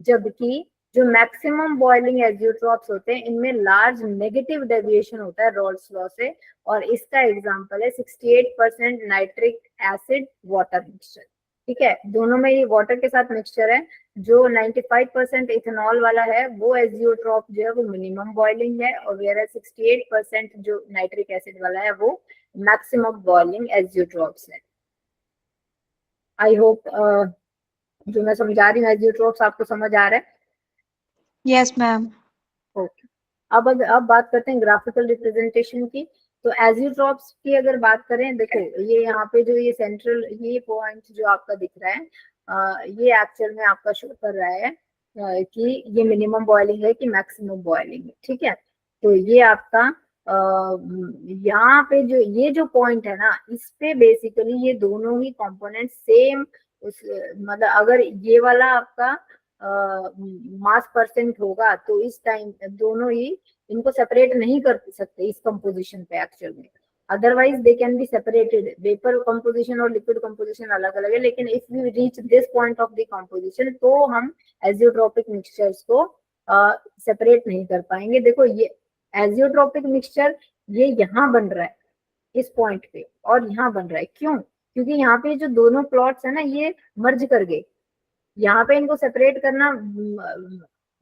जबकि जो मैक्सिमम बॉइलिंग एजियोट्रॉप्स होते हैं इनमें लार्ज नेगेटिव डेविएशन होता है रॉल्स लॉ से, और इसका एग्जांपल है 68% नाइट्रिक एसिड वाटर मिक्सचर, ठीक है। दोनों में ये वाटर के साथ मिक्सचर है। जो 95% इथेनॉल वाला है वो एजियोट्रॉप जो है वो मिनिमम बॉइलिंग है, और वेयर 68% जो नाइट्रिक एसिड वाला है वो मैक्सिमम बॉइलिंग एजियोट्रॉप्स है। आई होप जो मैं समझा रही हूँ एजियोट्रॉप्स आपको समझ आ रहा है? Yes, ma'am. ओके। अब बात करते हैं ग्राफिकल रिप्रेजेंटेशन की। तो एजियोट्रॉप्स की अगर बात करें, देखो ये यहाँ पे जो ये सेंट्रल ये पॉइंट जो आपका दिख रहा है, ये एक्चुअल में आपका शो कर रहा है कि ये मिनिमम बॉइलिंग है कि मैक्सिमम बॉइलिंग है, ठीक है। तो ये आपका यहाँ पे जो ये जो पॉइंट है ना, इस पे बेसिकली ये दोनों ही कंपोनेंट सेम उस मतलब अगर ये वाला आपका मास परसेंट होगा तो इस टाइम दोनों ही इनको सेपरेट नहीं कर सकते इस कंपोजिशन पे एक्चुअल में, otherwise they can be separated. Vapour composition और लिक्विड कंपोजिशन अलग अलग है, लेकिन if we reach this point of the composition तो हम एजियोट्रॉपिक मिक्सचर्स को सेपरेट नहीं कर पाएंगे। देखो ये एजियोट्रॉपिक मिक्सचर ये यहाँ बन रहा है इस पॉइंट पे, और यहाँ बन रहा है, क्यों? क्योंकि यहाँ पे जो दोनों प्लॉट्स है ना ये मर्ज कर गए, यहाँ पे इनको सेपरेट करना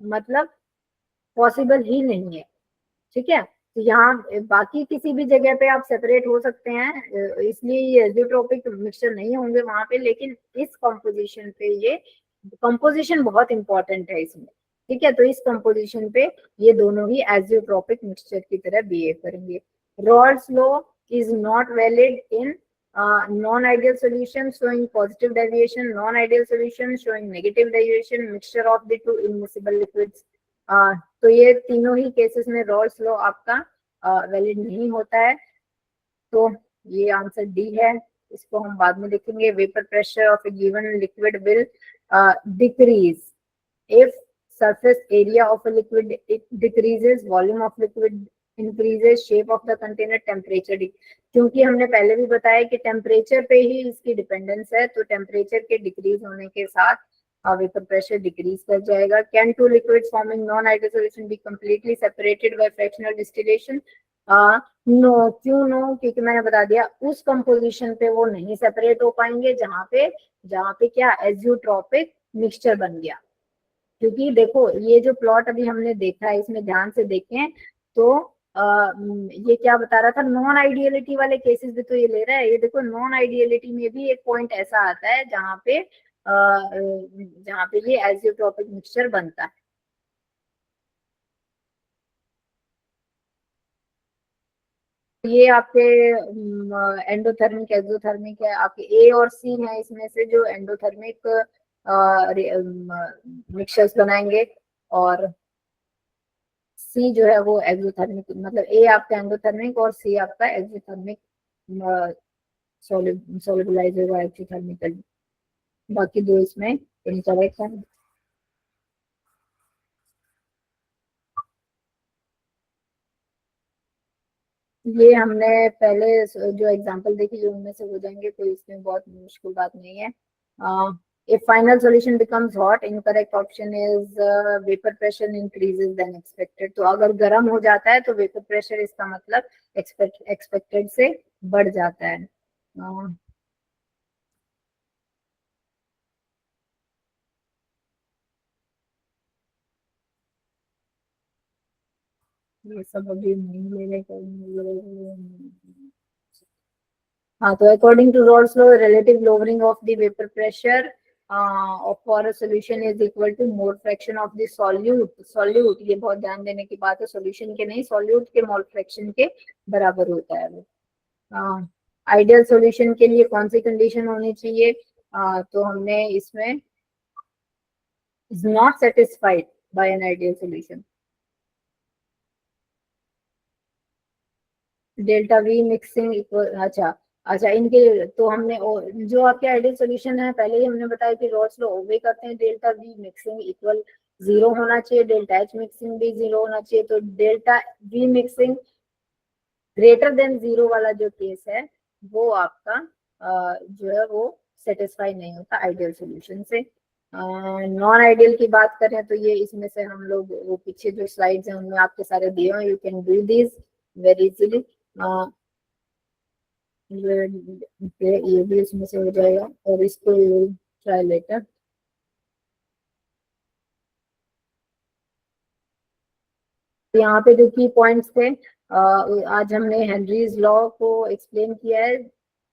मतलब पॉसिबल ही नहीं है, ठीक है। तो यहाँ बाकी किसी भी जगह पे आप सेपरेट हो सकते हैं, इसलिए ये एजियोट्रॉपिक मिक्सचर नहीं होंगे वहां पे, लेकिन इस कंपोजिशन पे ये कंपोजिशन बहुत इंपॉर्टेंट है इसमें, ठीक है। तो इस कंपोजिशन पे ये दोनों ही एजियोट्रॉपिक मिक्सचर की तरह बिहेव करेंगे। Rawls law is not valid in non-ideal solution showing positive deviation, non-ideal solution showing negative deviation, mixture of the two immiscible liquids. तो ये तीनों ही केसेस में रॉल्स लॉ आपका वैलिड नहीं होता है। तो ये आंसर डी है, इसको हम बाद में देखेंगे। Vapour pressure of A given liquid will decrease if surface area of a liquid it decreases, volume of liquid increases shape of the container, temperature, क्योंकि हमने पहले भी बताया कि टेम्परेचर पे ही इसकी डिपेंडेंस है, तो टेम्परेचर के डिक्रीज होने के साथ वेपर प्रेशर डिक्रीज कर जाएगा। Can two liquids forming non ideal solution be completely separated by fractional distillation? No. क्यों नो? क्योंकि मैंने बता दिया उस कंपोजिशन पे वो नहीं सेपरेट हो पाएंगे जहाँ पे क्या एजियोट्रॉपिक मिक्सचर बन गया। क्योंकि देखो ये जो प्लॉट अभी हमने देखा है इसमें ध्यान से देखें तो ये क्या बता रहा था, नॉन आइडियलिटी वाले केसेस भी तो ये ले रहा है। ये देखो नॉन आइडियलिटी में भी एक पॉइंट ऐसा आता है जहाँ पे ये एजियोट्रॉपिक मिक्सचर बनता है। ये आपके एंडोथर्मिक एक्सोथर्मिक है, आपके ए और सी है इसमें से जो एंडोथर्मिक मिक्सचर्स बनाएंगे, और सी जो है वो एक्सोथर्मिक, मतलब ए आपका एंडोथर्मिक और सी आपका एक्सोथर्मिक सोलिबलाइज होगा एक्सोथर्मिकली। बाकी दो इसमें इनकरेक्ट है। ये हमने पहले जो एग्जांपल देखी जो उनमें से हो जाएंगे, कोई इसमें बहुत मुश्किल बात नहीं है। if final solution becomes hot, incorrect option is vapor pressure increases than expected। तो अगर गर्म हो जाता है तो वेपर प्रेशर इसका मतलब एक्सपेक्टेड से बढ़ जाता है। ये सब अभी नहीं ले रहे। हाँ, तो according to Raoult's law relative lowering of the vapour pressure for a solution is equal to mole fraction of the solute, ये बहुत ध्यान देने की बात है, सॉल्यूशन के नहीं सॉल्यूट के मोल फ्रैक्शन के बराबर होता है वो। आइडियल सॉल्यूशन के लिए कौन सी कंडीशन होनी चाहिए? तो हमने इसमें is not satisfied by an ideal solution, delta we mixing equal. अच्छा इनके तो हमने जो आपके आइडियल सॉल्यूशन है पहले ही हमने बताया कि रॉल्स लॉ ओबे करते हैं, डेल्टा वी मिक्सिंग इक्वल 0 होना चाहिए, डेल्टा एच मिक्सिंग भी 0 होना चाहिए। तो delta we mixing greater than 0 वाला जो केस है वो आपका जो है वो सेटिस्फाई नहीं होता आइडियल सॉल्यूशन से। नॉन आइडियल की बात करें तो ये इसमें से हम लोग वो पीछे जो स्लाइड्स हैं उनमें आपके सारे दिए हैं, you can do this very easily. ये भी इसमें से हो जाएगा और इसको ट्राई लेटर। यहाँ पे जो की पॉइंट्स थे आज हमने हेनरीज लॉ को एक्सप्लेन किया है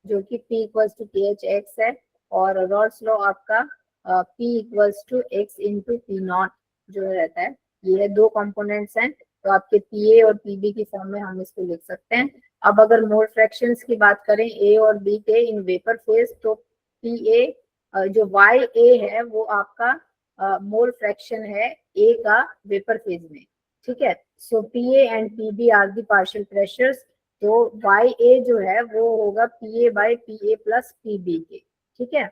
जो कि P equals to K H x है, और रॉल्स लॉ आपका P equals to x into P naught जो रहता है। ये दो कंपोनेंट्स हैं, तो आपके पी ए और पी बी की फॉर्म में हम इसको लिख सकते हैं। अब अगर मोल फ्रैक्शंस की बात करें ए और बी के इन वेपर फेज, तो पी ए जो वाई ए है वो आपका मोल फ्रैक्शन है ए का वेपर फेज में, ठीक है। So P A and P B are the partial pressures, तो वाई ए जो है वो होगा P A by P A plus P B के, ठीक है।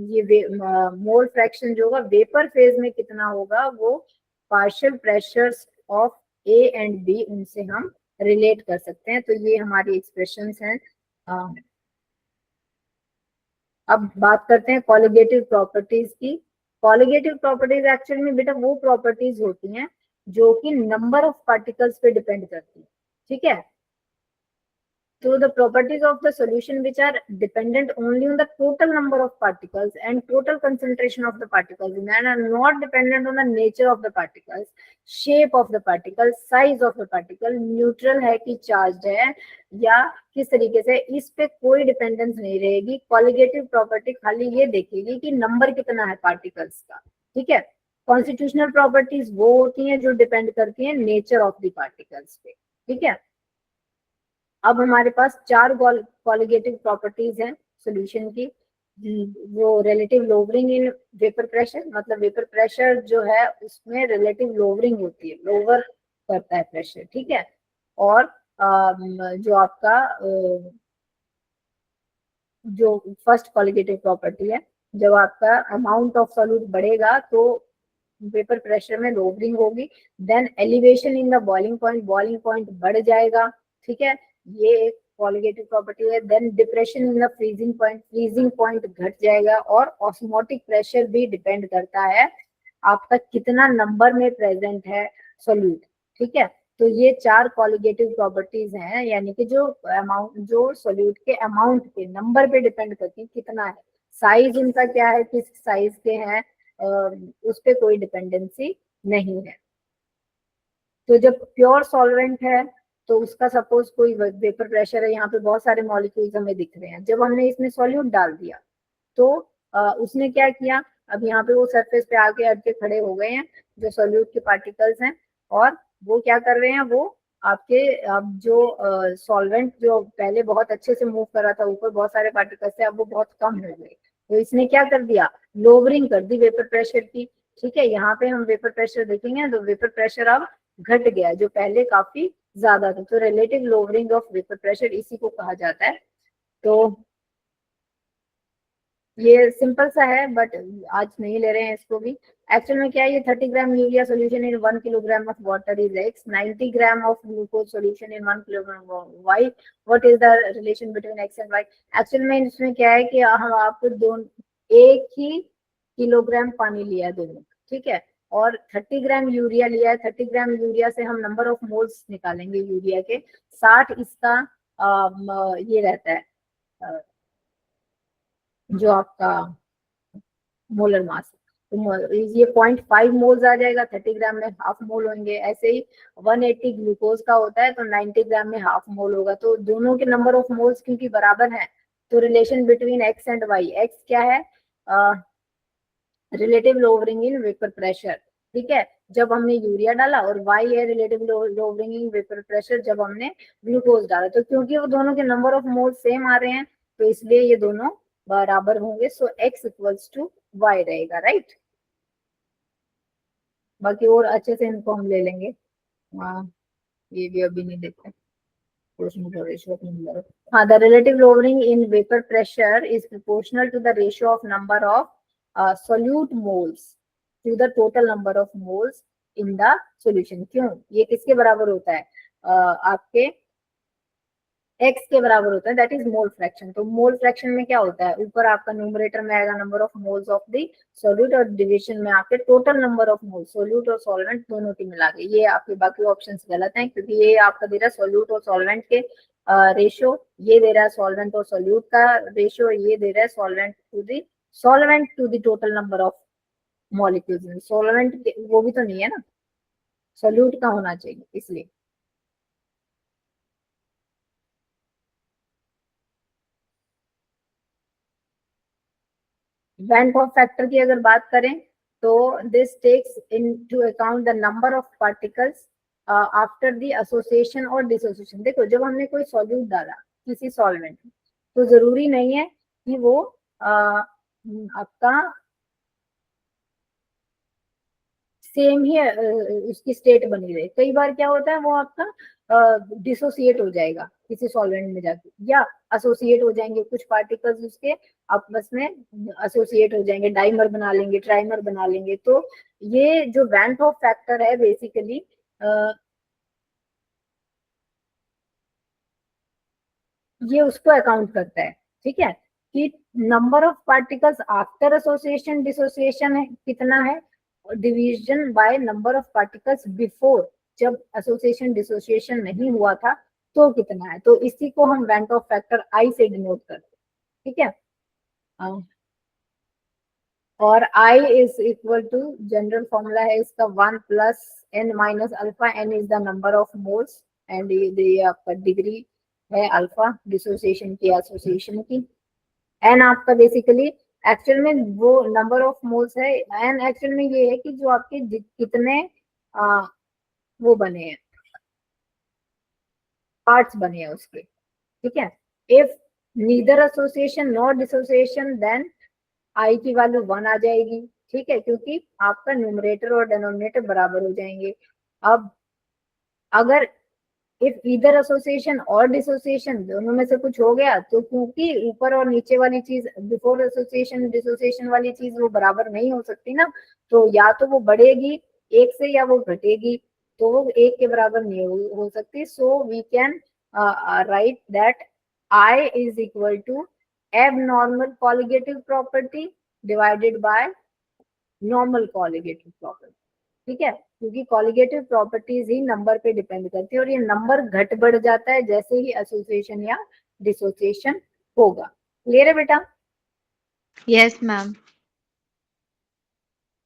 ये मोल फ्रैक्शन जो होगा वेपर फेज में कितना होगा वो partial pressures of A and B उनसे हम रिलेट कर सकते हैं। तो ये हमारी एक्सप्रेशंस हैं। अब बात करते हैं कॉलिगेटिव प्रॉपर्टीज की। कॉलिगेटिव प्रॉपर्टीज एक्चुअली में बेटा वो प्रॉपर्टीज होती हैं जो कि नंबर ऑफ पार्टिकल्स पे डिपेंड करती है, ठीक है। So the properties of the solution which are dependent only on the total number of particles and total concentration of the particles and are not dependent on the nature of the particles, shape of the particle, size of the particle, neutral है कि charged है या किस तरीके से, इस पे कोई डिपेंडेंस नहीं रहेगी। कॉलिगेटिव प्रॉपर्टी खाली ये देखेगी कि नंबर कितना है पार्टिकल्स का, ठीक है। कॉन्स्टिट्यूशनल प्रॉपर्टीज वो होती हैं जो डिपेंड करती हैं नेचर ऑफ द पार्टिकल्स पे, ठीक है। अब हमारे पास 4 कॉलिगेटिव प्रॉपर्टीज हैं सॉल्यूशन की। वो relative lowering in vapour pressure, मतलब वेपर प्रेशर जो है उसमें रिलेटिव लोवरिंग होती है, लोअर करता है प्रेशर, ठीक है। और जो आपका जो फर्स्ट कॉलिगेटिव प्रॉपर्टी है, जब आपका अमाउंट ऑफ सॉल्यूट बढ़ेगा तो वेपर प्रेशर में लोवरिंग होगी, then elevation in the boiling point बढ़ जाएगा, ठीक है, ये एक कोलिगेटिव प्रॉपर्टी है। Then depression in the freezing point घट जाएगा, और ऑस्मोटिक प्रेशर भी डिपेंड करता है आपका कितना नंबर में प्रेजेंट है सोल्यूट, ठीक है। तो ये 4 कोलिगेटिव प्रॉपर्टीज हैं, यानी कि जो सोल्यूट के अमाउंट पे, नंबर पे डिपेंड करती है कितना है। साइज इनका क्या है, किस साइज के हैं, उस पे कोई डिपेंडेंसी नहीं है। तो जब प्योर सॉल्वेंट है तो उसका सपोज कोई वेपर प्रेशर है, यहाँ पे बहुत सारे मॉलिक्यूल्स हमें दिख रहे हैं, जब हमने इसमें सॉल्यूट डाल दिया तो उसने क्या किया, अब यहाँ पे वो सरफेस पे आके अटके खड़े हो गए हैं जो सोल्यूट के पार्टिकल्स हैं, और वो क्या कर रहे हैं, वो आपके अब जो सॉल्वेंट जो पहले बहुत अच्छे से मूव कर रहा था ऊपर, बहुत सारे पार्टिकल्स थे, अब वो बहुत कम हो गए। तो इसने क्या कर दिया, लोवरिंग कर दी वेपर प्रेशर की, ठीक है। यहाँ पे हम वेपर प्रेशर देखेंगे तो वेपर प्रेशर अब घट गया, जो पहले काफी ज्यादा था। तो relative lowering of vapour pressure इसी को कहा जाता है। तो ये सिंपल सा है, बट आज नहीं ले रहे हैं इसको भी। एक्चुअल में क्या है, ये 30 gram urea solution in 1 kilogram of water is x, 90 gram of glucose solution in 1 kilogram y, what is the relation between x and y. Actual में इसमें क्या है कि हम आपको दोनों एक ही किलोग्राम पानी लिया दोनों, ठीक है, और 30 ग्राम यूरिया लिया है। 30 ग्राम यूरिया से हम नंबर ऑफ मोल्स निकालेंगे यूरिया के, 60 इसका ये रहता है जो आपका मोलर मास, तो ये 0.5 मोल्स आ जाएगा, 30 ग्राम में हाफ मोल होंगे। ऐसे ही 180 ग्लूकोज का होता है तो 90 ग्राम में हाफ मोल होगा। तो दोनों के नंबर ऑफ मोल्स क्योंकि बराबर हैं, तो relation between x and y, x क्या है, relative lowering in vapour pressure, ठीक है, जब हमने यूरिया डाला, और वाई है relative lowering in vapour pressure जब हमने ग्लूकोज डाला। तो क्योंकि वो दोनों के नंबर ऑफ मोल सेम आ रहे हैं तो इसलिए ये दोनों बराबर होंगे, so x equals to y रहेगा, राइट। बाकी और अच्छे से इनको हम ले लेंगे, ये भी अभी नहीं देखते। हाँ, the relative lowering in vapor pressure is proportional to the ratio of number of solute moles to the total number of moles in the solution। क्यों, ये किसके बराबर होता है, आपके x के बराबर होता है, दैट इज मोल फ्रैक्शन। तो मोल फ्रैक्शन में क्या होता है, ऊपर आपका न्यूमरेटर में आएगा number of moles of the solute, और डिविजन में आपके total number of moles, solute और सॉल्वेंट दोनों की मिला के। ये आपके बाकी ऑप्शंस गलत हैं, क्योंकि ये आपका दे रहा है सोल्यूट और सॉल्वेंट के रेशियो, ये दे रहा है सॉल्वेंट और सोल्यूट का रेशियो, ये दे रहा है solvent to the total number of molecules. Solvent वो भी तो नहीं है ना, सोल्यूट का होना चाहिए इसलिए। वैन गॉग फैक्टर की अगर बात करें तो this takes into account the number of particles after the association और डिसोसिएशन। देखो, जब हमने कोई सॉल्यूट डाला किसी सॉल्वेंट में, तो जरूरी नहीं है कि वो आपका सेम ही उसकी स्टेट बनी रहे। कई बार क्या होता है, वो आपका डिसोसिएट हो जाएगा किसी सॉल्वेंट में जाके, या एसोसिएट हो जाएंगे कुछ पार्टिकल्स उसके आपस में, एसोसिएट हो जाएंगे, डाइमर बना लेंगे, ट्राइमर बना लेंगे। तो ये जो वैन गॉग फैक्टर है बेसिकली ये उसको अकाउंट करता है, ठीक है, कि number of particles after association dissociation है कितना है, division by number of particles before, जब एसोसिएशन डिसोसिएशन नहीं हुआ था तो कितना है। तो इसी को हम वैन गॉग फैक्टर आई से डिनोट करते हैं, ठीक है। और i is equal to, general formula है इसका 1 plus n minus alpha, n is the number of moles, and ये आपका डिग्री है अल्फा डिसोसिएशन की, एसोसिएशन की। एन आपका बेसिकली एक्चुअल में वो नंबर ऑफ मोल्स है, एन एक्चुअल में ये है कि जो आपके कितने वो बने हैं, पार्ट्स बने हैं उसके, ठीक है। If neither association nor dissociation then i की वैल्यू 1 आ जाएगी, ठीक है, क्योंकि आपका न्यूमरेटर और डिनोमिनेटर बराबर हो जाएंगे। अब अगर इफ ईदर एसोसिएशन और डिसोसिएशन दोनों में से कुछ हो गया तो क्योंकि ऊपर और नीचे वाली चीज बिफोर एसोसिएशन डिसोसिएशन वाली चीज वो बराबर नहीं हो सकती ना, तो या तो वो बढ़ेगी एक से या वो घटेगी, तो वो एक के बराबर नहीं हो सकती। So we can write that I is equal to abnormal colligative property divided by normal colligative property। ठीक है, क्योंकि कॉलिगेटिव प्रॉपर्टीज ही नंबर पे डिपेंड करती है और ये नंबर घट बढ़ जाता है जैसे ही एसोसिएशन या डिसोसिएशन होगा। क्लियर है बेटा? Yes, ma'am.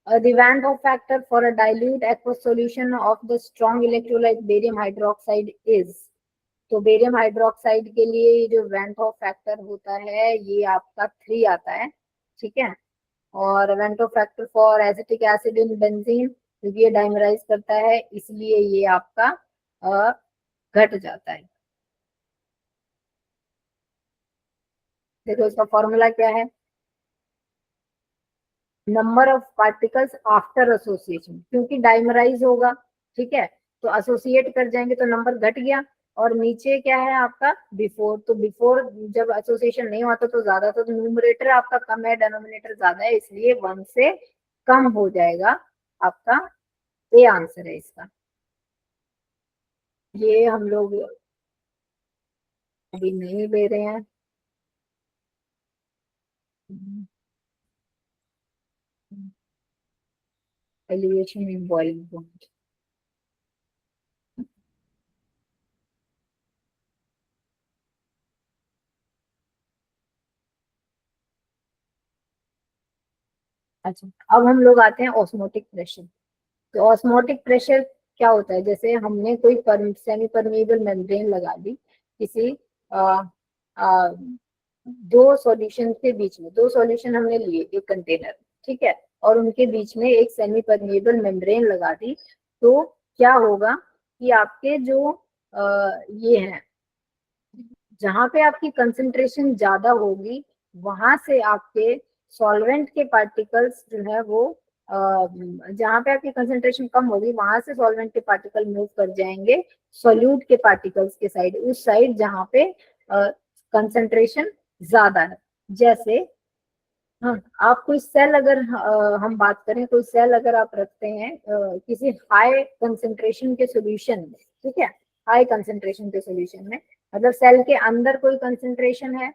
The Van Hoff factor for a dilute aqueous solution of the strong electrolyte barium hydroxide is, तो बेरियम हाइड्रोक्साइड के लिए ये जो वैन हॉफ फैक्टर होता है ये आपका 3 आता है। ठीक है, और van't Hoff factor for acetic acid in benzene, क्योंकि ये डाइमराइज करता है इसलिए ये आपका घट जाता है। देखो इसका फॉर्मूला क्या है, number of particles after association, क्योंकि डाइमराइज होगा। ठीक है, तो एसोसिएट कर जाएंगे तो नंबर घट गया, और नीचे क्या है आपका बिफोर, तो बिफोर जब एसोसिएशन नहीं होता तो ज्यादा, तो न्यूमरेटर आपका कम है डिनोमिनेटर ज्यादा है, इसलिए 1 से कम हो जाएगा आपका। ए आंसर है इसका। ये हम लोग अभी नहीं ले रहे हैं। एलिवेशन इन बॉइलिंग पॉइंट, अच्छा अब हम लोग आते हैं ऑस्मोटिक प्रेशर। तो ऑस्मोटिक प्रेशर क्या होता है, जैसे हमने कोई सेमी परमेबल मेम्ब्रेन लगा दी किसी आ, आ, दो सॉल्यूशन के बीच में, दो सॉल्यूशन हमने लिए एक कंटेनर, ठीक है, और उनके बीच में एक सेमी परमेबल मेम्ब्रेन लगा दी, तो क्या होगा कि आपके जो ये हैं, जहां पे आपकी कंसंट्रेशन ज्यादा होगी वहां से आपके सॉल्वेंट के पार्टिकल्स जो है वो जहां पे आपकी कंसंट्रेशन कम होगी वहां से सॉल्वेंट के पार्टिकल मूव कर जाएंगे सॉल्यूट के पार्टिकल्स के साइड, उस साइड जहां पे कंसंट्रेशन ज्यादा है। जैसे हाँ, आप कोई सेल अगर हम बात करें, कोई सेल अगर आप रखते हैं किसी हाई कंसंट्रेशन के सॉल्यूशन में, ठीक है, हाई कंसंट्रेशन के सॉल्यूशन में, मतलब सेल के अंदर कोई कंसंट्रेशन है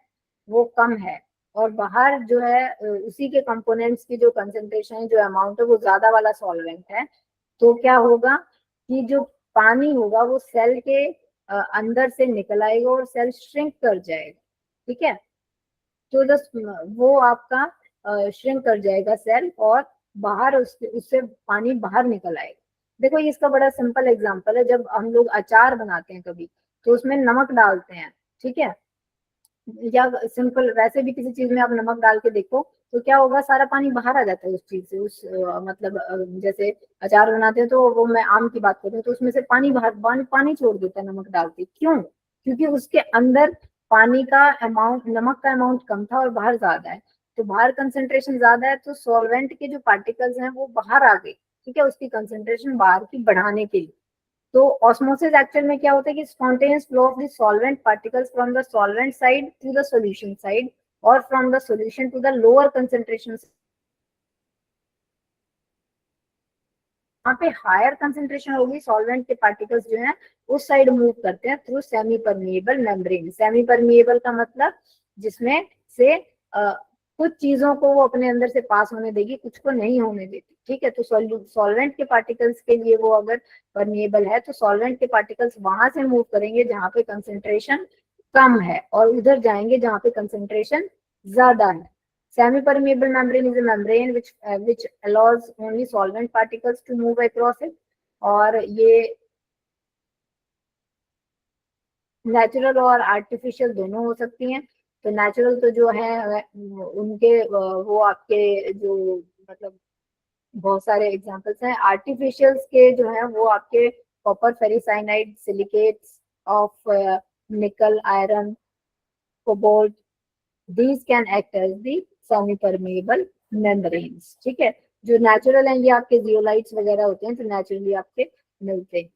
वो कम है और बाहर जो है उसी के कंपोनेंट्स की जो कंसंट्रेशन है, जो अमाउंट है वो ज्यादा वाला सॉल्वेंट है, तो क्या होगा कि जो पानी होगा वो सेल के अंदर से निकल आएगा और सेल श्रिंक कर जाएगा। ठीक है, तो वो आपका श्रिंक कर जाएगा सेल और बाहर उससे पानी बाहर निकल आएगा। देखो ये इसका बड़ा सिंपल एग्जांपल है, जब हम लोग अचार बनाते हैं कभी तो उसमें नमक डालते हैं, ठीक है, या सिंपल वैसे भी किसी चीज में आप नमक डाल के देखो तो क्या होगा, सारा पानी बाहर आ जाता है उस चीज से, उस मतलब जैसे अचार बनाते हैं तो वो मैं आम की बात करूँ तो उसमें से पानी बाहर पानी छोड़ देता है नमक डालते, क्यों? क्योंकि उसके अंदर पानी का अमाउंट, नमक का अमाउंट कम था और बाहर ज्यादा है, तो बाहर कंसेंट्रेशन ज्यादा है तो सॉल्वेंट के जो पार्टिकल्स हैं वो बाहर आ गए, ठीक है, उसकी कंसेंट्रेशन बाहर की बढ़ाने के लिए। तो ऑस्मोसिस एक्चुअल में क्या होता है कि spontaneous flow of the solvent particles from the solvent side to the solution side और from the solution to the lower concentration. वहाँ पे हायर कंसेंट्रेशन होगी, सॉल्वेंट के पार्टिकल्स जो है उस साइड मूव करते हैं through semi permeable membrane. Semi permeable का मतलब जिसमें से कुछ चीजों को वो अपने अंदर से पास होने देगी, कुछ को नहीं होने देती। ठीक है, तो सॉल्वेंट के पार्टिकल्स के लिए वो अगर परमिएबल है तो सॉल्वेंट के पार्टिकल्स वहां से मूव करेंगे जहाँ पे कंसेंट्रेशन कम है और उधर जाएंगे जहाँ पे कंसेंट्रेशन ज्यादा है। Semi permeable membrane is a membrane which allows only solvent particles to move across it, और ये नेचुरल और आर्टिफिशियल दोनों हो सकती हैं। तो नेचुरल तो जो है उनके वो आपके जो मतलब बहुत सारे एग्जांपल्स हैं, आर्टिफिशियल्स के जो है वो आपके copper, ferricyanide, silicates of nickel, iron, cobalt, these can act as the semi permeable membranes। ठीक है, जो नेचुरल हैं ये आपके जियोलाइट्स वगैरह होते हैं जो नेचुरली आपके मिलते हैं।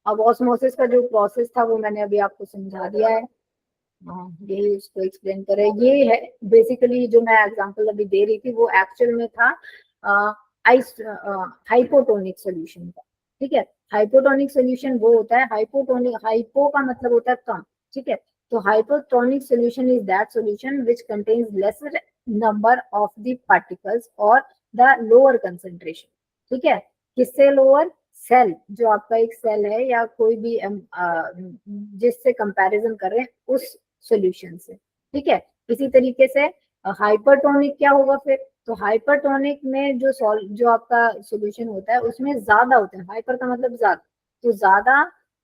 अब ऑस्मोसिस का जो प्रोसेस था वो मैंने अभी आपको समझा दिया है। यही उसको एक्सप्लेन करें। ये है बेसिकली जो मैं एग्जांपल अभी दे रही थी वो एक्चुअल में था आइस हाइपोटोनिक सॉल्यूशन का। ठीक है, हाइपोटोनिक सॉल्यूशन वो होता है, हाइपोटोनिक, हाइपो का मतलब होता है कम। ठीक है, तो hypotonic solution is that solution which contains laser number of the particles और द लोअर कंसंट्रेशन। ठीक है, किससे लोअर? सेल, जो आपका एक सेल है या कोई भी जिससे कंपैरिजन कर रहे हैं उस सॉल्यूशन से। ठीक है, इसी तरीके से हाइपरटोनिक क्या होगा फिर? तो हाइपरटोनिक में जो आपका सॉल्यूशन होता है उसमें ज्यादा होता है, हाइपर का मतलब ज्यादा, तो ज्यादा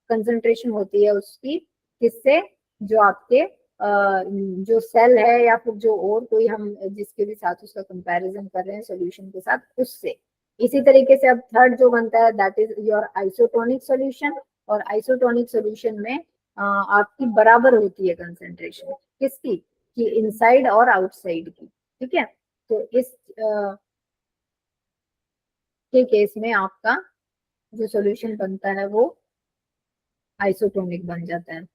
कंसंट्रेशन होती है उसकी, किससे? जो आपके जो सेल है या फिर जो और कोई हम जिसके भी साथ उसका कंपैरिजन कर रहे हैं सॉल्यूशन के साथ, उससे। इसी तरीके से अब थर्ड जो बनता है that is your isotonic solution. और आइसोटोनिक सॉल्यूशन में आपकी बराबर होती है कंसेंट्रेशन, किसकी? कि इनसाइड और आउटसाइड की। ठीक है, तो इस के केस में आपका जो सॉल्यूशन बनता है वो आइसोटोनिक बन जाता है।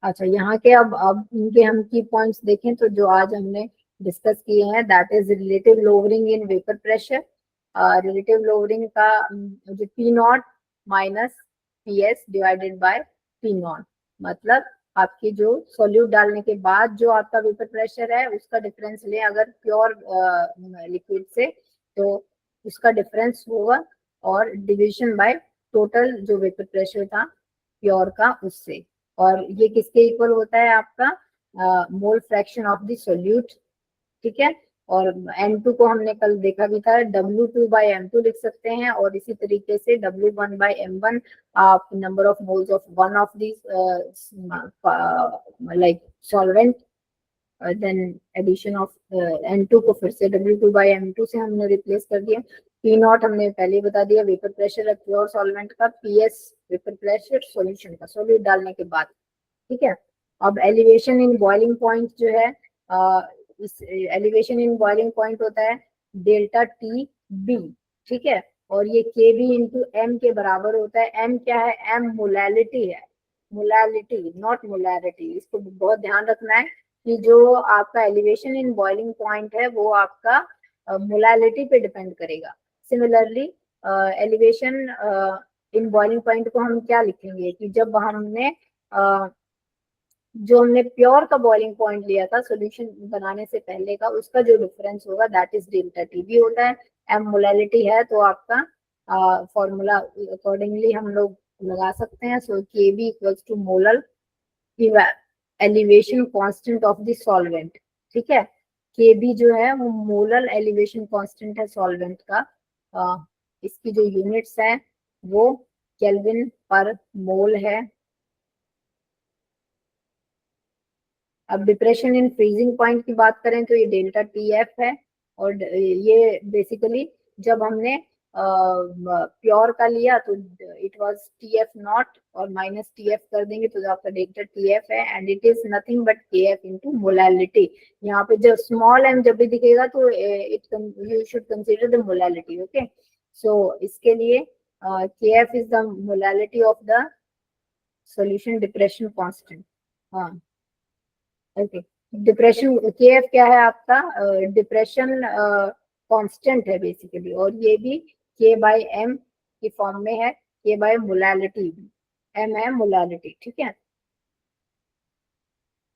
अच्छा, यहाँ के अब इनके हम की पॉइंट्स देखें तो जो आज हमने डिस्कस किए हैं that is relative lowering in vapour pressure. Relative lowering का जो P not minus P S divided by P not, मतलब आपकी जो सॉल्यूट डालने के बाद जो आपका वेपर प्रेशर है उसका डिफरेंस लें अगर प्योर लिक्विड से, तो उसका डिफरेंस होगा, और डिविजन बाय टोटल जो वेपर प्रेशर था प्योर का उससे। और ये किसके इक्वल होता है? आपका मोल फ्रैक्शन ऑफ द सोल्यूट। ठीक है, और N2 को हमने कल देखा भी था, W2/M2 लिख सकते हैं, और इसी तरीके से W1/M1 आप number of moles of one of this like solvent, then addition of N2 को फिर से W2/M2 से हमने रिप्लेस कर दिया। पी नॉट हमने पहले ही बता दिया, वेपर प्रेशर है प्योर सॉल्वेंट का, PS वेपर प्रेशर सॉल्यूशन का सॉल्यूट डालने के बाद। ठीक है, अब एलिवेशन इन बॉइलिंग पॉइंट जो है, इस एलिवेशन इन बॉइलिंग पॉइंट होता है डेल्टा टी बी। ठीक है, और ये के बी इंटू एम के बराबर होता है। एम क्या है? एम मोलैलिटी है, मोलैलिटी नॉट मोलैरिटी। इसको बहुत ध्यान रखना है कि जो आपका एलिवेशन इन बॉइलिंग पॉइंट है वो आपका मोलैलिटी पे डिपेंड करेगा। Similarly elevation in boiling point को हम क्या लिखेंगे कि जब हमने जो हमने प्योर का बॉइलिंग पॉइंट लिया था सॉल्यूशन बनाने से पहले का, उसका जो डिफरेंस होगा that is delta T B होता है। एम मोलैलिटी है तो आपका फॉर्मूला अकॉर्डिंगली हम लोग लगा सकते हैं। So K B equals to molar elevation constant of the solvent. ठीक है, के बी जो है वो मोलर एलिवेशन कांस्टेंट है सॉल्वेंट का। इसकी जो यूनिट्स है वो केल्विन पर मोल है। अब डिप्रेशन इन फ्रीजिंग पॉइंट की बात करें तो ये डेल्टा टी एफ है, और ये बेसिकली जब हमने प्योर का लिया तो it was T F naught, और माइनस टी एफ कर देंगे तो आपका डेल्टा टी एफ है, and it is nothing but K F into molality. यहाँ पे जब स्मॉल एम जब भी दिखेगा तो it you should consider the molality. Okay, so इसके लिए K F is the molality of the solution depression constant. हाँ, ओके, डिप्रेशन के एफ क्या है आपका? डिप्रेशन कांस्टेंट है बेसिकली, और ये भी के बाय एम की फॉर्म में है, के बाय मोलैलिटी, एम है मोलैलिटी। ठीक है,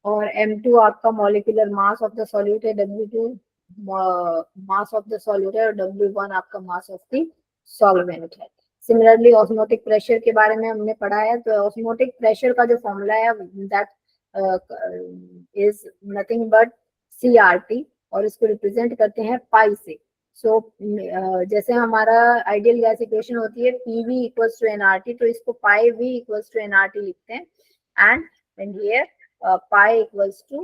और M2 आपका molecular mass of the solute है, W2 mass of the solute है, और W1 आपका मास ऑफ द सॉल्वेंट है। सिमिलरली ऑस्मोटिक प्रेशर के बारे में हमने पढ़ा है, तो ऑस्मोटिक प्रेशर का जो फॉर्मूला है that is nothing but CRT, और इसको रिप्रेजेंट करते हैं पाई से। सो जैसे हमारा आइडियल गैस इक्वेशन होती है PV इक्वल्स टू nRT, तो इसको पाई V इक्वल्स टू nRT लिखते हैं, and here pi equals to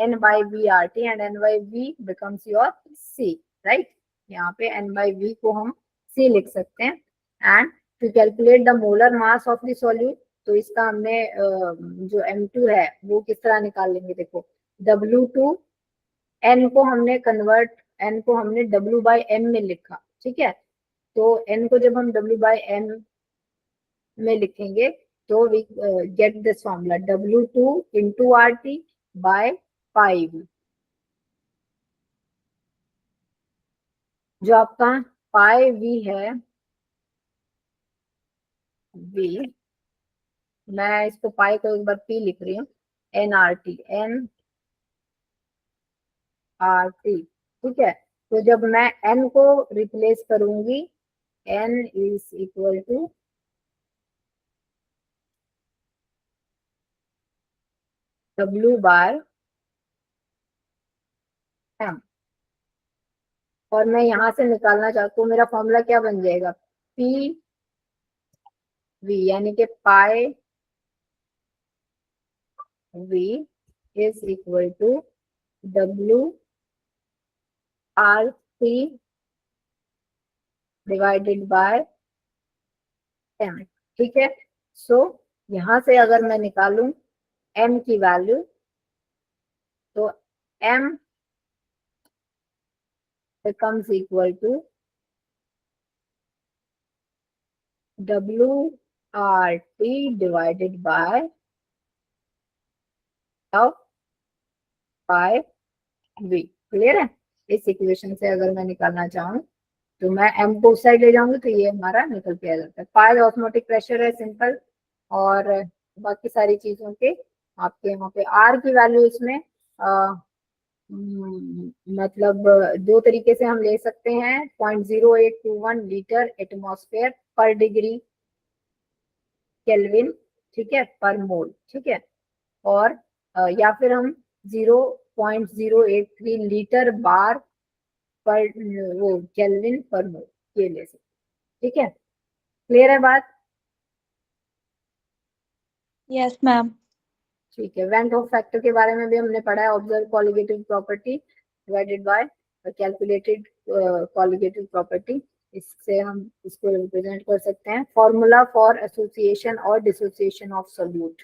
n by v RT, and n by v becomes your C, right? यहाँ पे n by v को हम C लिख सकते हैं, and to calculate the molar mass of the solute, तो इसका हमने जो M2 है वो किस तरह निकाल लेंगे, देखो W2 N को हमने कन्वर्ट, N को हमने W बाई M में लिखा, ठीक है, तो N को जब हम W बाई M में लिखेंगे तो we get this formula W2 into RT by 5, जो आपका पाई V है, V, मैं इसको पाई को एक बार P लिख रही हूँ, NRT, ठीक है। तो जब मैं N को रिप्लेस करूंगी, N is equal to W bar M, और मैं यहां से निकालना चाहती हूँ, मेरा फॉर्मूला क्या बन जाएगा, P V, यानी कि pi V is equal to W RC divided by M, ठीक है। सो यहां से अगर मैं निकालूं M की वैल्यू, तो M becomes equal to WRT divided by of pi V, clear है। इस इक्वेशन से अगर मैं निकालना चाहूँ तो मैं M को उस साइड ले जाऊंगी तो ये हमारा निकल के आ जाता है। पाई ऑस्मोटिक प्रेशर है, सिंपल, और बाकी सारी चीजों के आपके यहाँ पे R की वैल्यू इसमें मतलब दो तरीके से हम ले सकते हैं, 0.0821 लीटर एटमॉस्फेयर पर डिग्री केल्विन, ठीक है, पर मोल, ठीक है, और या फिर हम 0.083 लीटर बार पर वो केल्विन पर मोल, ये ले सकते, ठीक है, क्लियर है बात। Yes, ma'am. ठीक है, वेंट ऑफ फैक्टर के बारे में भी हमने पढ़ा है, observe colligative property divided by calculated colligative property, इससे हम इसको रिप्रेजेंट कर सकते हैं। फॉर्मूला फॉर एसोसिएशन और डिसोसिएशन ऑफ सॉल्यूट,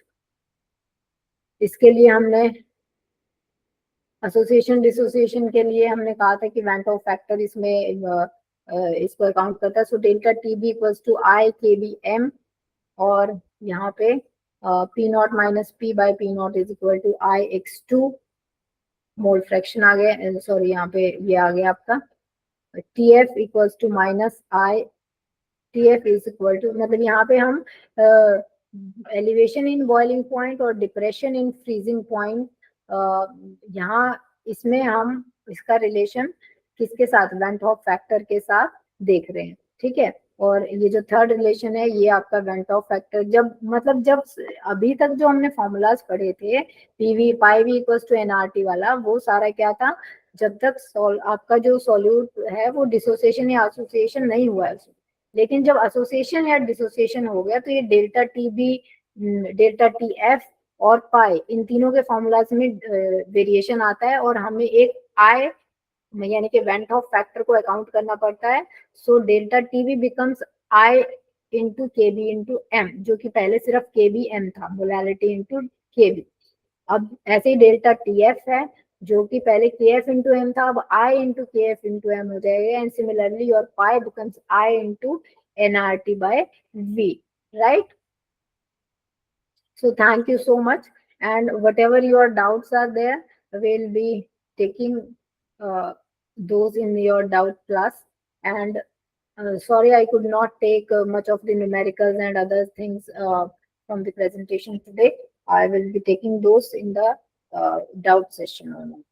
इसके लिए हमने एसोसिएशन डिसोसिएशन के लिए हमने कहा था कि वेंट ऑफ फैक्टर इसमें इसको अकाउंट करता है। So delta TB equals to I KB M, और यहाँ पे P naught minus P by P naught is equal to IX2, mole fraction आ गया, सॉरी यहाँ पे ये आ गया आपका TF equals to minus I, TF is equal to, मतलब यहाँ पे हम एलिवेशन इन बॉइलिंग पॉइंट और डिप्रेशन इन फ्रीजिंग पॉइंट, यहाँ इसमें हम इसका रिलेशन किसके साथ, वेंट ऑफ फैक्टर के साथ देख रहे हैं, ठीक है। और ये जो थर्ड रिलेशन है ये आपका वेंट ऑफ फैक्टर, जब मतलब जब अभी तक जो हमने फॉर्मूलाज पढ़े थे PV pi V equals to NRT वाला, वो सारा क्या था, जब तक आपका जो सॉल्यूट है वो डिसोसिएशन या एसोसिएशन नहीं हुआ है, लेकिन जब एसोसिएशन या डिसोसिएशन हो गया तो ये डेल्टा TB, डेल्टा TF और पाई, इन तीनों के फॉर्मूलाज में वेरिएशन आता है, और हमें एक I यानी कि वेंट ऑफ फैक्टर को अकाउंट करना पड़ता है। So delta TB becomes I into KB into M, जो कि पहले सिर्फ KB M था, मोलैलिटी इंटू KB। अब ऐसे ही डेल्टा TF है जो कि पहले KF इंटू M था, अब I into KF into M हो जाएगा, and similarly your pi becomes I into NRT by V, right? So thank you so much, and whatever your doubts are there, we'll be taking those in your doubt class. And sorry I could not take much of the numericals and other things from the presentation today. I will be taking those in the doubt session only.